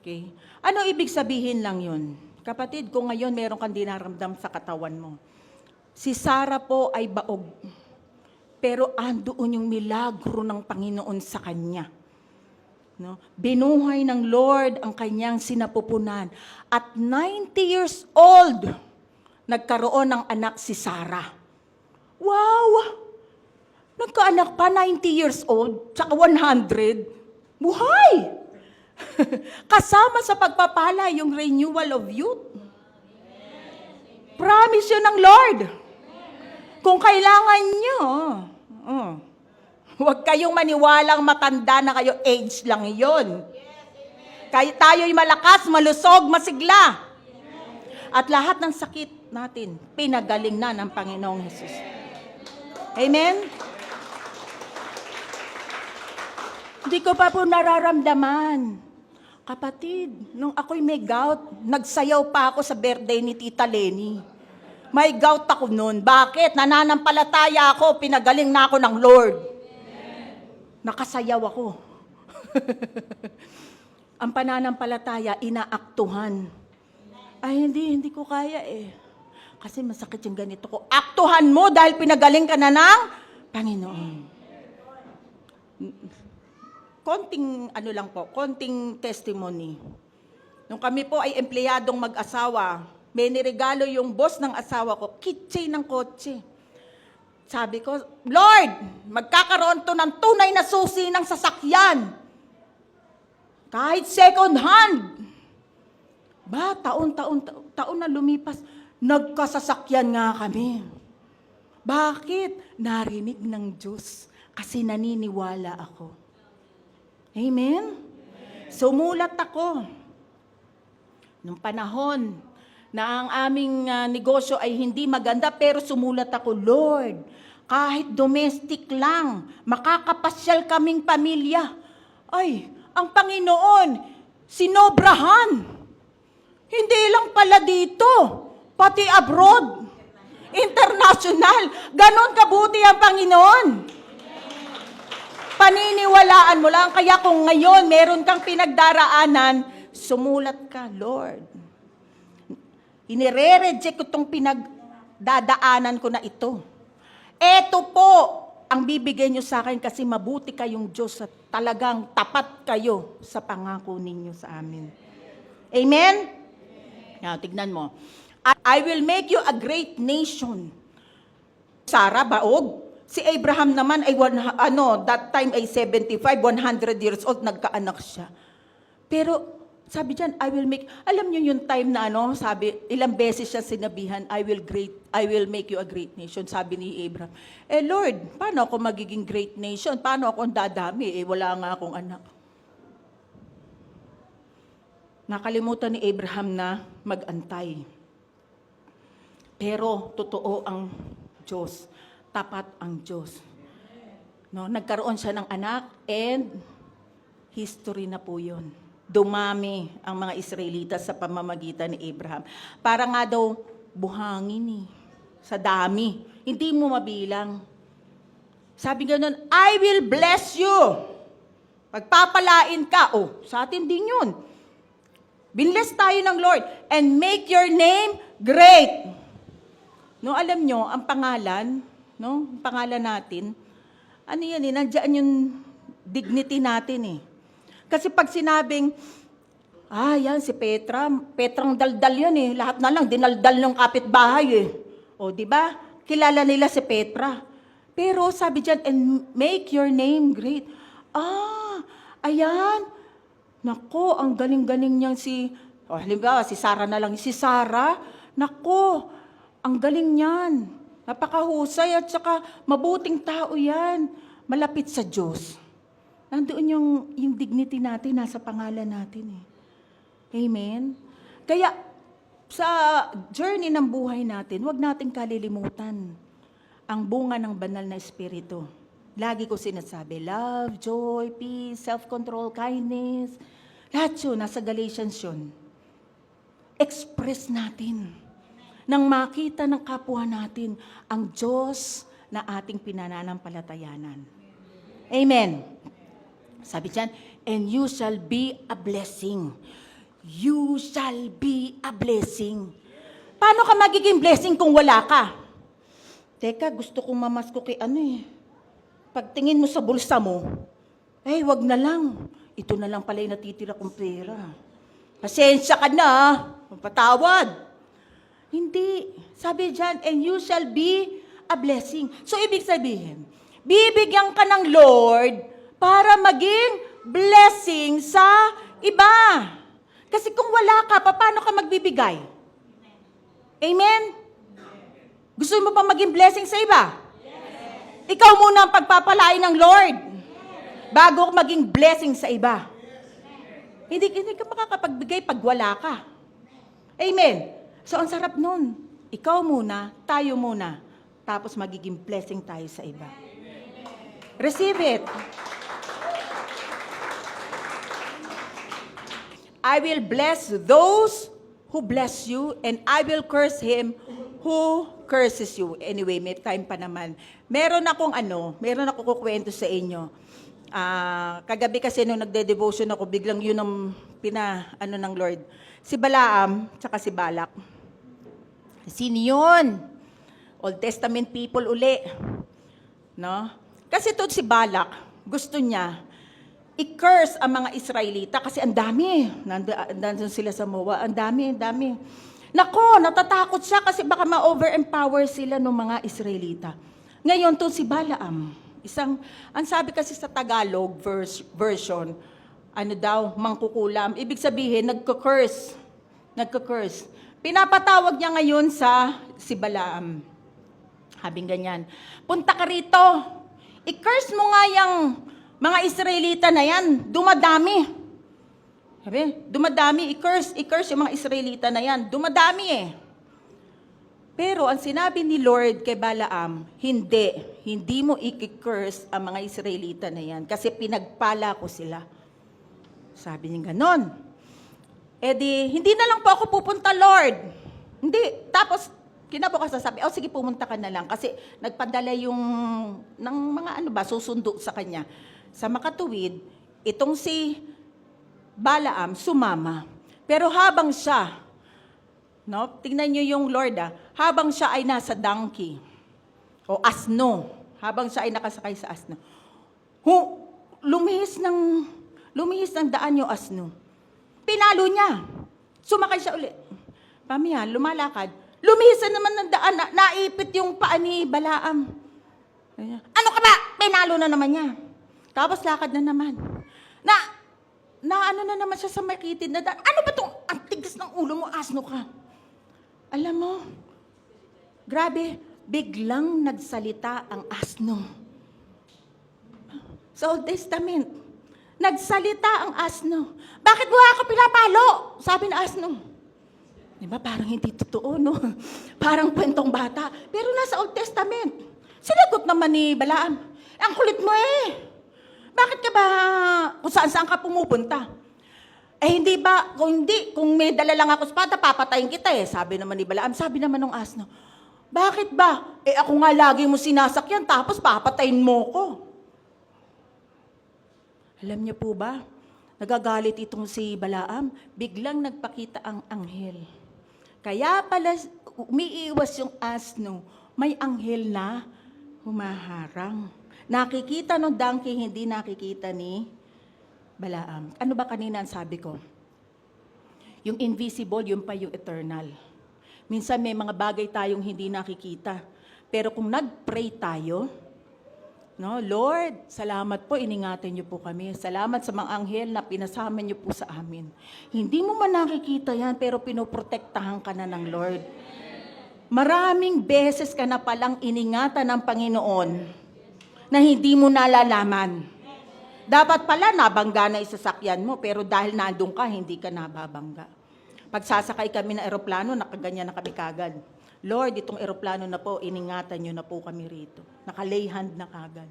Okay? Ano ibig sabihin lang yun? Kapatid, kung ngayon meron kang dinaramdam sa katawan mo, si Sarah po ay baog. Pero andoon yung milagro ng Panginoon sa kanya. Binuhay ng Lord ang kanyang sinapupunan. At 90 years old, nagkaroon ng anak si Sarah. Wow! Nagkaanak pa, 90 years old, tsaka 100. Buhay! Kasama sa pagpapala yung renewal of youth. Promise yun ng Lord. Kung kailangan nyo, huwag kayong maniwalang matanda na kayo, age lang yun. Tayo'y malakas, malusog, masigla. At lahat ng sakit natin, pinagaling na ng Panginoong Jesus. Amen? Hindi ko pa po nararamdaman. Kapatid, nung ako'y may gout, nagsayaw pa ako sa birthday ni Tita Lenny. May gout ako noon. Bakit? Nananampalataya ako, pinagaling na ako ng Lord. Nakasayaw ako. Ang pananampalataya, inaaktuhan. Ay, hindi ko kaya eh. Kasi masakit yung ganito ko. Aktuhan mo dahil pinagaling ka na ng Panginoon. Konting testimony. Nung kami po ay empleyadong mag-asawa, may niregalo yung boss ng asawa ko, keychain ng kotse. Sabi ko, Lord, magkakaroon to ng tunay na susi ng sasakyan. Kahit second hand. Taon na lumipas, nagkasasakyan nga kami. Bakit? Narinig ng Diyos kasi naniniwala ako. Amen? Sumulat ako. Nung panahon na ang aming negosyo ay hindi maganda, pero sumulat ako, Lord, kahit domestic lang, makakapasyal kaming pamilya. Ay, ang Panginoon, sinobrahan. Hindi lang pala dito, pati abroad, international. Ganon kabuti ang Panginoon. Paniniwalaan mo lang. Kaya kung ngayon meron kang pinagdaraanan, sumulat ka, Lord. Inire-reject ko itong pinagdadaanan ko na ito. Eto po ang bibigay nyo sa akin kasi mabuti kayong Diyos at talagang tapat kayo sa pangako ninyo sa amin. Amen? Now, tignan mo. I will make you a great nation. Sarah, baog. Si Abraham naman ay that time ay 75, 100 years old, nagkaanak siya. Pero sabi diyan, I will make, alam niyo yung time na sabi, ilang beses siya sinabihan, I will make you a great nation, sabi ni Abraham. Lord, paano ako magiging great nation? Paano ako dadami? Wala nga akong anak. Nakalimutan ni Abraham na mag-antay. Pero totoo ang Diyos. Tapat ang Diyos. Nagkaroon siya ng anak and history na po yun. Dumami ang mga Israelitas sa pamamagitan ni Abraham. Para nga daw buhangin sa dami. Hindi mo mabilang. Sabi nga nun, I will bless you. Pagpapalain ka. Sa atin din yun. Binless tayo ng Lord. And make your name great. Alam nyo, ang pangalan, pangalan natin, nandiyan yung dignity natin Kasi pag sinabing, yan si Petrang daldal yan lahat na lang, dinaldal ng kapitbahay di ba? Kilala nila si Petra. Pero sabi dyan, and make your name great. Ayan. Nako, ang galing-galing niyang si O, halimbawa, si Sarah na lang. Si Sarah, nako, ang galing niyan. Napakahusay at saka mabuting tao yan. Malapit sa Diyos. Nandoon yung dignity natin, nasa pangalan natin eh. Amen? Kaya, sa journey ng buhay natin, huwag nating kalilimutan ang bunga ng banal na espiritu. Lagi ko sinasabi, love, joy, peace, self-control, kindness. Lahat yun, nasa Galatians yun. Express natin nang makita ng kapwa natin ang Diyos na ating pinananampalatayanan. Amen. Sabi diyan, and you shall be a blessing. You shall be a blessing. Paano ka magiging blessing kung wala ka? Teka, gusto kong mamasko kay Pagtingin mo sa bulsa mo, wag na lang. Ito na lang pala yung natitira kong pera. Pasensya ka na, patawad. Hindi. Sabi diyan, and you shall be a blessing. So, ibig sabihin, bibigyan ka ng Lord para maging blessing sa iba. Kasi kung wala ka, paano ka magbibigay? Amen? Gusto mo pa maging blessing sa iba? Yes. Ikaw muna ang pagpapalain ng Lord bago maging blessing sa iba. Hindi ka makakapagbigay pag wala ka. Amen? So, ang sarap nun. Ikaw muna, tayo muna. Tapos magiging blessing tayo sa iba. Receive it. I will bless those who bless you, and I will curse him who curses you. Anyway, may time pa naman. Meron akong kukwento sa inyo. Kagabi kasi nung nagde-devotion ako, biglang yun ang ng Lord. Si Balaam, tsaka si Balak. Sino yun? Old Testament people uli. No? Kasi ito si Balak, gusto niya i-curse ang mga Israelita kasi ang dami. Nandun sila sa Moab. Ang dami. Nako, natatakot siya kasi baka ma-over-empower sila ng mga Israelita. Ngayon, to si Balaam. Ang sabi kasi sa Tagalog version, mangkukulam. Ibig sabihin, nagko-curse. Pinapatawag niya ngayon si Balaam. Habing ganyan, punta ka rito. I-curse mo nga yung mga Israelita na yan, dumadami. I-curse yung mga Israelita na yan, dumadami . Pero ang sinabi ni Lord kay Balaam, hindi mo i-curse ang mga Israelita na yan kasi pinagpala ko sila. Sabi niya ganon. Hindi na lang po ako pupunta, Lord. Hindi. Tapos, kinabukasan sabi, sige, pumunta ka na lang. Kasi nagpadala ng mga susundo sa kanya. Sa makatuwid, itong si Balaam sumama. Pero habang siya, tingnan niyo yung Lord, habang siya ay nasa donkey, o asno, habang siya ay nakasakay sa asno, lumihis ng daan yung asno. Pinalo niya. Sumakay siya ulit. Pamihan, lumalakad. Lumihis naman ng daan, naipit yung paa ni Balaam. Ano ka ba? Pinalo na naman niya. Tapos lakad na naman. Na naman siya sa makitid na daan. Ano ba itong ang tigas ng ulo mo, asno ka? Alam mo, grabe, biglang nagsalita ang asno. Sa Old Testament, nagsalita ang asno. Bakit mo ako pinapalo? Sabi ng asno. Diba, parang hindi totoo, no? Parang kwentong bata. Pero nasa Old Testament. Sinagot naman ni Balaam, ang kulit mo . Bakit ka ba, kung saan ka pumupunta? Hindi ba, kung may dala lang ako espada, papatayin kita . Sabi naman ni Balaam, sabi naman ng asno, bakit ba? Ako nga lagi mo sinasakyan, tapos papatayin mo ko. Alam niyo po ba, nagagalit itong si Balaam, biglang nagpakita ang anghel. Kaya pala, umiiwas yung asno, may anghel na humaharang. Nakikita ng donkey, hindi nakikita ni Balaam. Ano ba kanina ang sabi ko? Yung invisible, yun pa yung eternal. Minsan may mga bagay tayong hindi nakikita. Pero kung nag-pray tayo, No, Lord, salamat po, iningatan niyo po kami. Salamat sa mga anghel na pinasama niyo po sa amin. Hindi mo man nakikita yan, pero pinoprotektahan ka na ng Lord. Maraming beses ka na palang iningatan ng Panginoon na hindi mo nalalaman. Dapat pala nabangga na isasakyan mo, pero dahil nandun ka, hindi ka nababangga. Pag sasakay kami ng eroplano, nakaganyan na kami kagad. Lord, itong eroplano na po, iningatan nyo na po kami rito. Nakalay hand na kagad.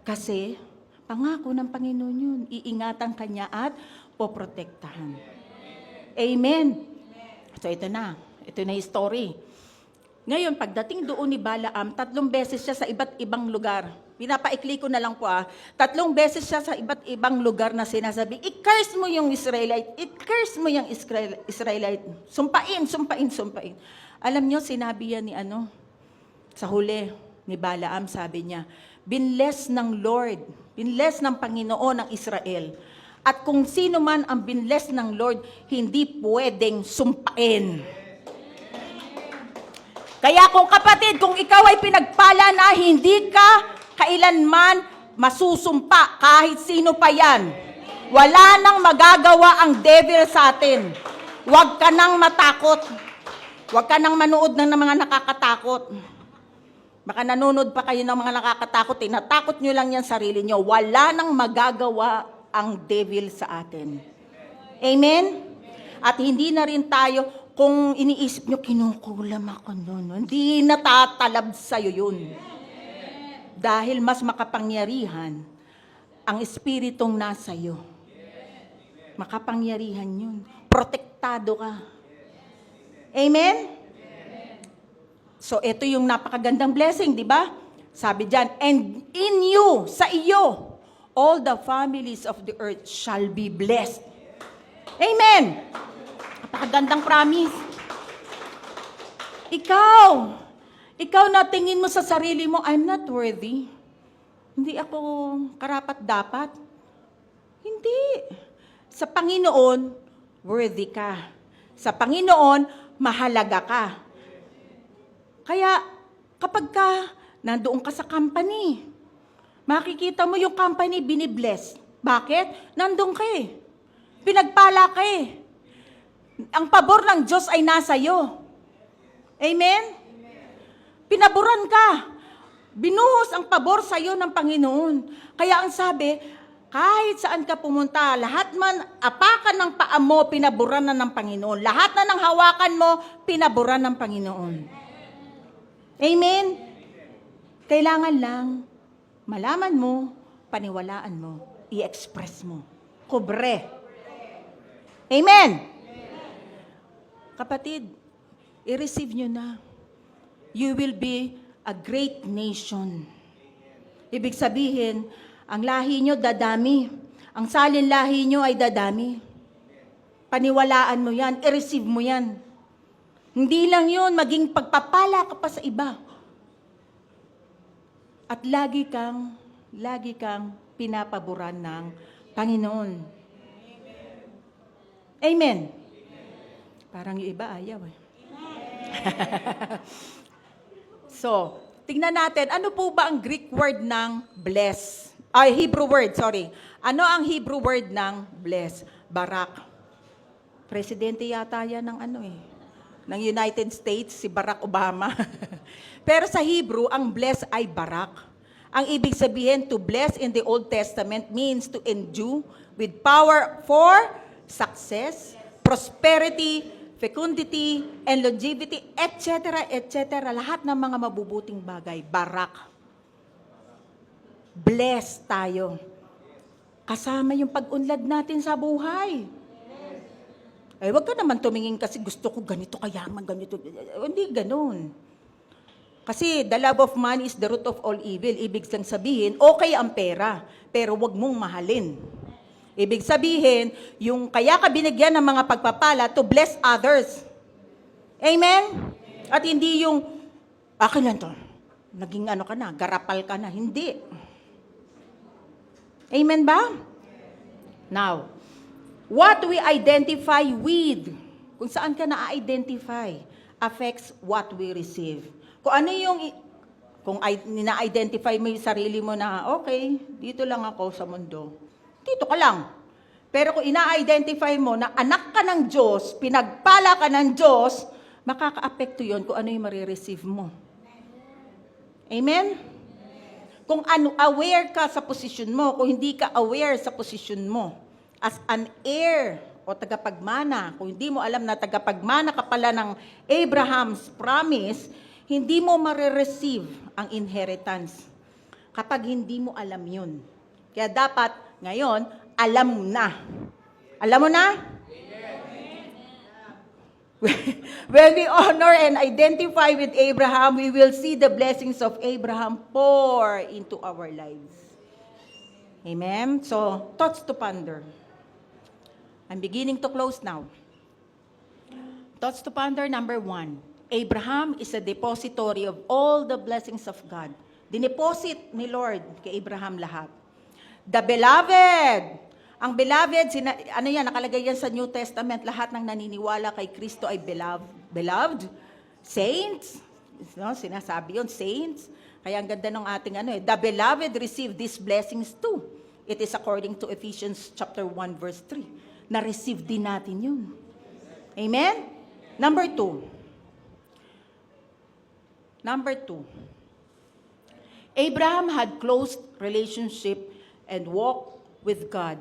Kasi, pangako ng Panginoon yun. Iingatan kanya at poprotektahan. Amen. So, ito na. Ito na yung story. Ngayon, pagdating doon ni Balaam, 3 beses siya sa iba't ibang lugar. Pinapaikli ko na lang po 3 beses siya sa iba't ibang lugar na sinasabi, i-curse mo yung Israelite, i-curse mo yung Israelite. Sumpain. Alam nyo, sinabi yan ni sa huli ni Balaam, sabi niya, binless ng Lord, binless ng Panginoon ng Israel. At kung sino man ang binless ng Lord, hindi pwedeng sumpain. Kaya kung kapatid, kung ikaw ay pinagpala na hindi ka kailanman masusumpa kahit sino pa yan, wala nang magagawa ang devil sa atin. Huwag ka nang matakot. Huwag ka nang manood ng mga nakakatakot. Baka nanonood pa kayo ng mga nakakatakot. Tinatakot nyo lang yan sarili nyo. Wala nang magagawa ang devil sa atin. Amen? At hindi na rin tayo, kung iniisip nyo, kinukulam ako noon. Hindi natatalab sa'yo yun. Dahil mas makapangyarihan ang espiritong nasa iyo. Makapangyarihan yun. Protektado ka. Amen? So, ito yung napakagandang blessing, di ba? Sabi diyan, and in you, sa iyo, all the families of the earth shall be blessed. Amen! Napakagandang promise. Ikaw na tingin mo sa sarili mo, I'm not worthy. Hindi ako karapat-dapat. Hindi. Sa Panginoon, worthy ka. Sa Panginoon, mahalaga ka. Kaya, kapag nandoon ka sa company, makikita mo yung company binibless. Bakit? Nandoon ka eh. Pinagpala ka eh. Ang pabor ng Diyos ay nasa iyo. Amen? Pinaboran ka. Binuhos ang pabor sa iyo ng Panginoon. Kaya ang sabi, kahit saan ka pumunta, lahat man apakan ng paa mo, pinaboran na ng Panginoon. Lahat na ng hawakan mo, pinaboran ng Panginoon. Amen? Kailangan lang, malaman mo, paniwalaan mo, i-express mo. Kubre. Amen? Kapatid, i-receive nyo na. You will be a great nation. Ibig sabihin, ang lahi nyo dadami. Ang salin lahi nyo ay dadami. Paniwalaan mo yan, i-receive mo yan. Hindi lang yun, maging pagpapala ka pa sa iba. At lagi kang pinapaboran ng Panginoon. Amen. Parang yung iba ayaw eh. So, tingnan natin, ano po ba ang Greek word ng bless? Hebrew word, sorry. Ano ang Hebrew word ng bless? Barak. Presidente yata yan ng United States, si Barack Obama. Pero sa Hebrew, ang bless ay barak. Ang ibig sabihin, to bless in the Old Testament means to endue with power for success, prosperity, fecundity, and longevity, etc., etc. Lahat ng mga mabubuting bagay, barak. Bless tayo. Kasama yung pag-unlad natin sa buhay. Wag ka naman tumingin kasi gusto ko ganito kayaman, ganito. Hindi ganun. Kasi the love of money is the root of all evil. Ibig sabihin, okay ang pera, pero wag mong mahalin. Ibig sabihin, yung kaya ka binigyan ng mga pagpapala to bless others. Amen? At hindi yung, akin lang to, naging ka na, garapal ka na. Hindi. Amen ba? Now, what we identify with, kung saan ka na-identify, affects what we receive. Kung ano yung Kung nina-identify mo yung sarili mo na, okay, dito lang ako sa mundo. Dito ka lang. Pero kung ina-identify mo na anak ka ng Diyos, pinagpala ka ng Diyos, makaka-apekto yun kung ano yung marireceive mo. Amen? Kung aware ka sa posisyon mo, kung hindi ka aware sa posisyon mo, as an heir o tagapagmana, kung hindi mo alam na tagapagmana ka pala ng Abraham's promise, hindi mo marireceive ang inheritance kapag hindi mo alam yun. Kaya dapat, ngayon, alam mo na. Alam mo na? When we honor and identify with Abraham, we will see the blessings of Abraham pour into our lives. Amen? So, thoughts to ponder. I'm beginning to close now. Thoughts to ponder, number 1. Abraham is a depository of all the blessings of God. Dineposit ni Lord kay Abraham lahat. The beloved. Ang beloved, nakalagay yan sa New Testament, lahat ng naniniwala kay Kristo ay beloved. Saints. No, sinasabi yun, saints. Kaya ang ganda ng ating the beloved receive these blessings too. It is according to Ephesians chapter 1 verse 3. Na-receive din natin yun. Amen? Number 2. Abraham had close relationship and walk with God.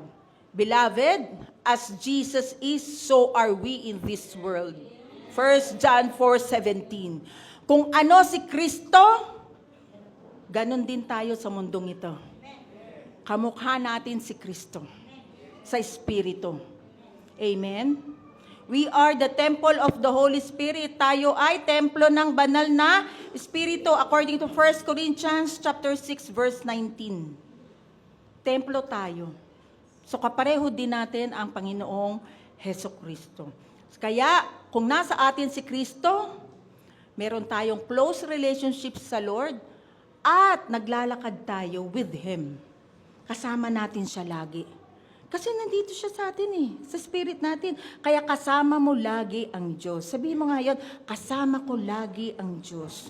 Beloved, as Jesus is, so are we in this world. 1 John 4:17. Kung ano si Kristo, ganon din tayo sa mundong ito. Kamukha natin si Kristo sa Espiritu. Amen? We are the temple of the Holy Spirit. Tayo ay templo ng banal na Espiritu according to 1 Corinthians chapter 6 verse 19. Templo tayo. So kapareho din natin ang Panginoong Hesukristo. Kaya kung nasa atin si Kristo, meron tayong close relationship sa Lord at naglalakad tayo with Him. Kasama natin siya lagi. Kasi nandito siya sa atin sa spirit natin. Kaya kasama mo lagi ang Diyos. Sabihin mo nga yun, kasama ko lagi ang Diyos.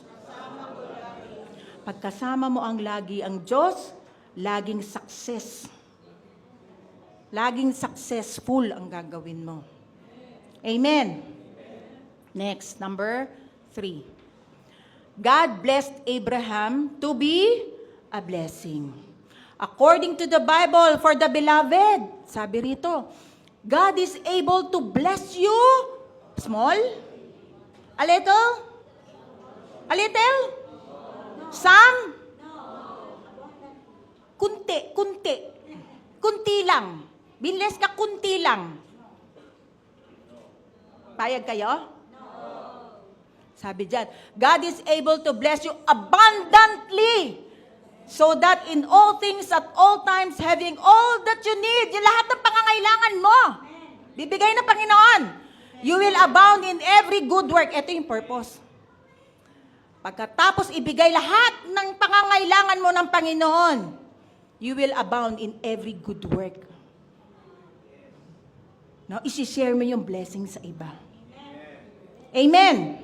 Pagkasama mo ang lagi ang Diyos, laging success. Laging successful ang gagawin mo. Amen. Next, number 3. God blessed Abraham to be a blessing. According to the Bible, for the beloved, sabi rito, God is able to bless you, small, a little, some, kunti lang. Binless ka kunti lang. Payag kayo? Sabi dyan, God is able to bless you abundantly so that in all things at all times having all that you need, yung lahat ng pangangailangan mo, bibigay ng Panginoon. You will abound in every good work. Ito yung purpose. Pagkatapos ibigay lahat ng pangangailangan mo ng Panginoon, you will abound in every good work. No, isi-share mo yung blessing sa iba. Amen.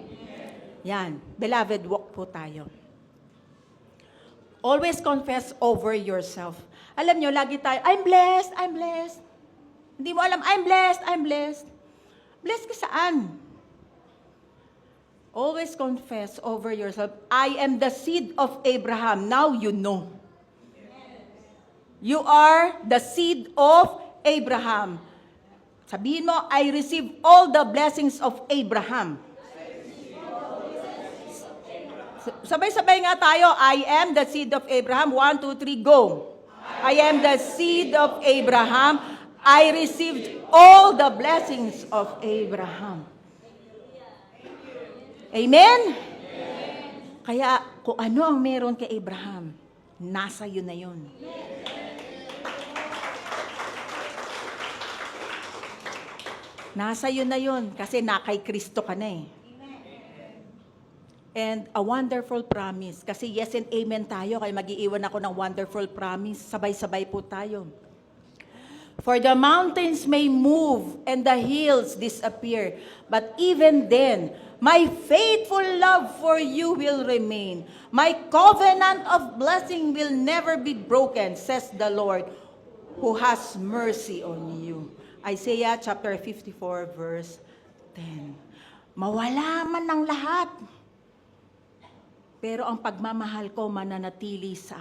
Yan. Beloved, walk po tayo. Always confess over yourself. Alam nyo, lagi tayo, I'm blessed, I'm blessed. Hindi mo alam, I'm blessed, I'm blessed. Blessed ka saan? Always confess over yourself, I am the seed of Abraham. Now you know. You are the seed of Abraham. Sabihin mo, I receive all the blessings of Abraham. Sabay-sabay nga tayo, I am the seed of Abraham. 1, 2, 3, go. I am the seed of Abraham. I received all the blessings of Abraham. Amen? Kaya kung ano ang meron kay Abraham, nasa yun na yun. Nasa yun na yun kasi nakay Kristo ka na eh. And a wonderful promise. Kasi yes and amen tayo, kaya mag-iiwan ako ng wonderful promise. Sabay-sabay po tayo. For the mountains may move and the hills disappear, but even then, my faithful love for you will remain. My covenant of blessing will never be broken, says the Lord, who has mercy on you. Isaiah chapter 54, verse 10. Mawala man ng lahat, pero ang pagmamahal ko mananatili sa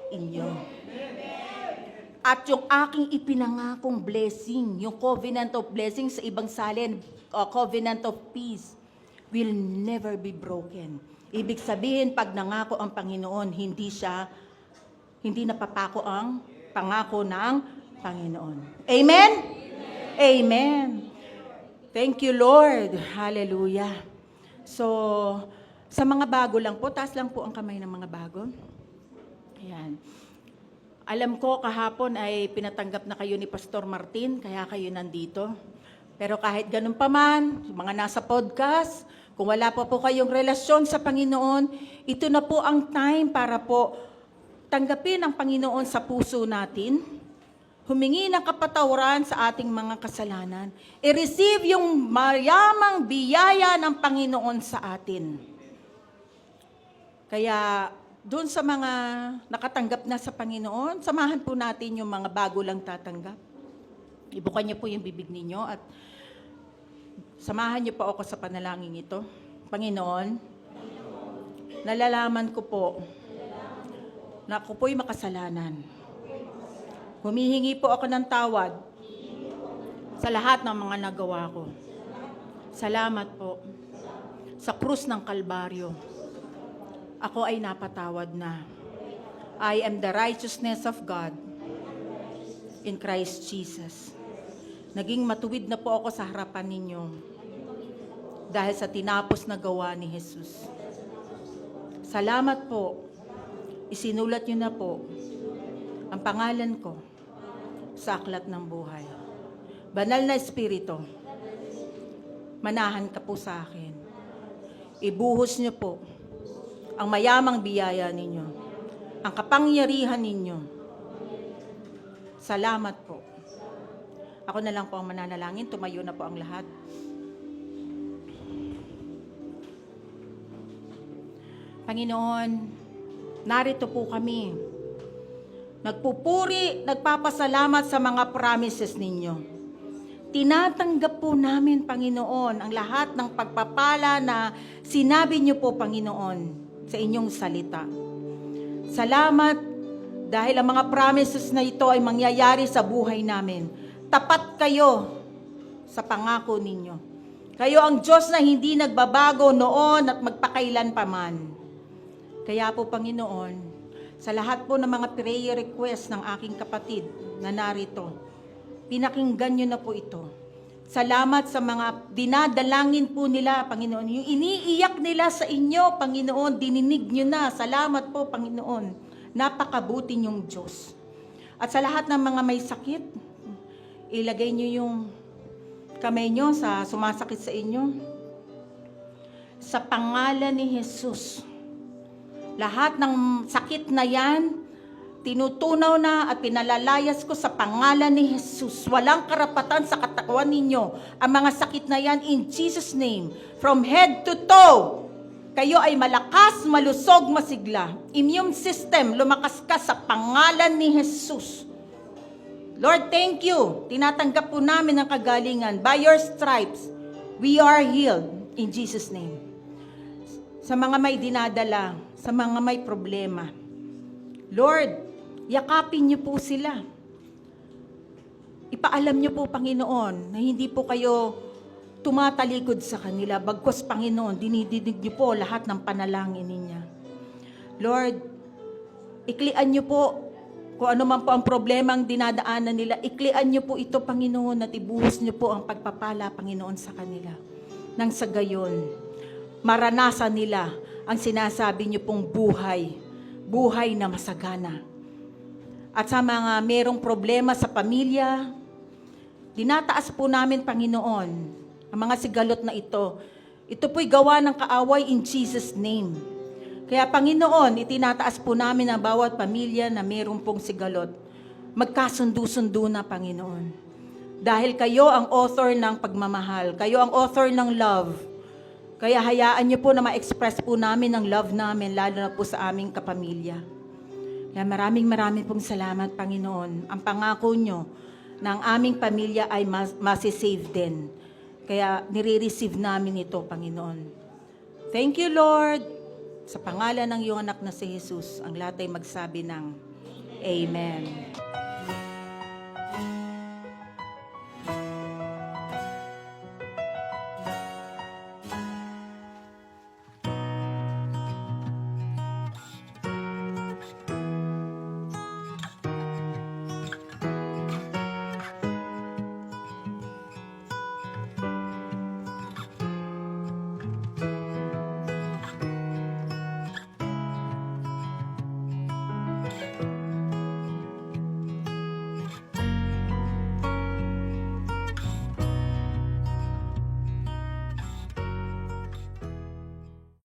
inyo. At yung aking ipinangakong blessing, yung covenant of blessing sa ibang salin, covenant of peace, will never be broken. Ibig sabihin, pag nangako ang Panginoon, hindi napapako ang pangako ng Panginoon. Amen? Amen. Thank you, Lord. Hallelujah. So, sa mga bago lang po, taas lang po ang kamay ng mga bago. Ayan. Alam ko kahapon ay pinatanggap na kayo ni Pastor Martin, kaya kayo nandito. Pero kahit ganun pa man, mga nasa podcast, kung wala pa po kayong relasyon sa Panginoon, ito na po ang time para po tanggapin ang Panginoon sa puso natin, humingi ng kapatawaran sa ating mga kasalanan, i-receive yung mayamang biyaya ng Panginoon sa atin. Kaya doon sa mga nakatanggap na sa Panginoon, samahan po natin yung mga bago lang tatanggap. Ibukan niyo po yung bibig ninyo at samahan niyo po ako sa panalangin ito. Panginoon, nalalaman ko po na ako po'y makasalanan. Humihingi po ako ng tawad sa lahat ng mga nagawa ko. Salamat po sa krus ng Kalbaryo. Ako ay napatawad na. I am the righteousness of God in Christ Jesus. Naging matuwid na po ako sa harapan ninyo dahil sa tinapos na gawa ni Jesus. Salamat po. Isinulat niyo na po ang pangalan ko sa aklat ng buhay. Banal na Espiritu, manahan ka po sa akin. Ibuhos niyo po ang mayamang biyaya ninyo, ang kapangyarihan ninyo. Salamat po. Ako na lang po ang mananalangin, tumayo na po ang lahat. Panginoon, narito po kami. Nagpupuri, nagpapasalamat sa mga promises ninyo. Tinatanggap po namin, Panginoon, ang lahat ng pagpapala na sinabi niyo po, Panginoon, sa inyong salita. Salamat dahil ang mga promises na ito ay mangyayari sa buhay namin. Tapat kayo sa pangako ninyo. Kayo ang Diyos na hindi nagbabago noon at magpakailan pa man. Kaya po, Panginoon, sa lahat po ng mga prayer request ng aking kapatid na narito, pinakinggan nyo na po ito. Salamat sa mga dinadalangin po nila, Panginoon. Yung iniiyak nila sa inyo, Panginoon, dininig nyo na. Salamat po, Panginoon. Napakabuti niyong Diyos. At sa lahat ng mga may sakit, ilagay nyo yung kamay nyo sa sumasakit sa inyo. Sa pangalan ni Jesus, lahat ng sakit na yan, tinutunaw na at pinalalayas ko sa pangalan ni Jesus. Walang karapatan sa katawan ninyo ang mga sakit na yan in Jesus' name. From head to toe, kayo ay malakas, malusog, masigla. Immune system, lumakas ka sa pangalan ni Jesus. Lord, thank you. Tinatanggap po namin ang kagalingan. By your stripes, we are healed in Jesus' name. Sa mga may dinadala, sa mga may problema, Lord, yakapin niyo po sila. Ipaalam niyo po, Panginoon, na hindi po kayo tumatalikod sa kanila. Bagkus, Panginoon, dinidinig niyo po lahat ng panalangin niya. Lord, iklian niyo po kung ano man po ang problema ang dinadaanan nila. Iklian niyo po ito, Panginoon, at ibuhos niyo po ang pagpapala, Panginoon, sa kanila. Nang sa gayon, maranasan nila ang sinasabi niyo pong buhay na masagana. At sa mga merong problema sa pamilya, dinataas po namin, Panginoon, ang mga sigalot na ito. Ito po'y gawa ng kaaway in Jesus' name. Kaya, Panginoon, itinataas po namin ang bawat pamilya na merong pong sigalot. magkasundo-sundo na, Panginoon. Dahil kayo ang author ng pagmamahal, kayo ang author ng love. Kaya hayaan niyo po na ma-express po namin ang love namin, lalo na po sa aming kapamilya. Kaya maraming pong salamat, Panginoon. Ang pangako niyo na ang aming pamilya ay masisave din. Kaya nire-receive namin ito, Panginoon. Thank you, Lord. Sa pangalan ng iyong anak na si Jesus, ang lahat ay magsabi ng Amen.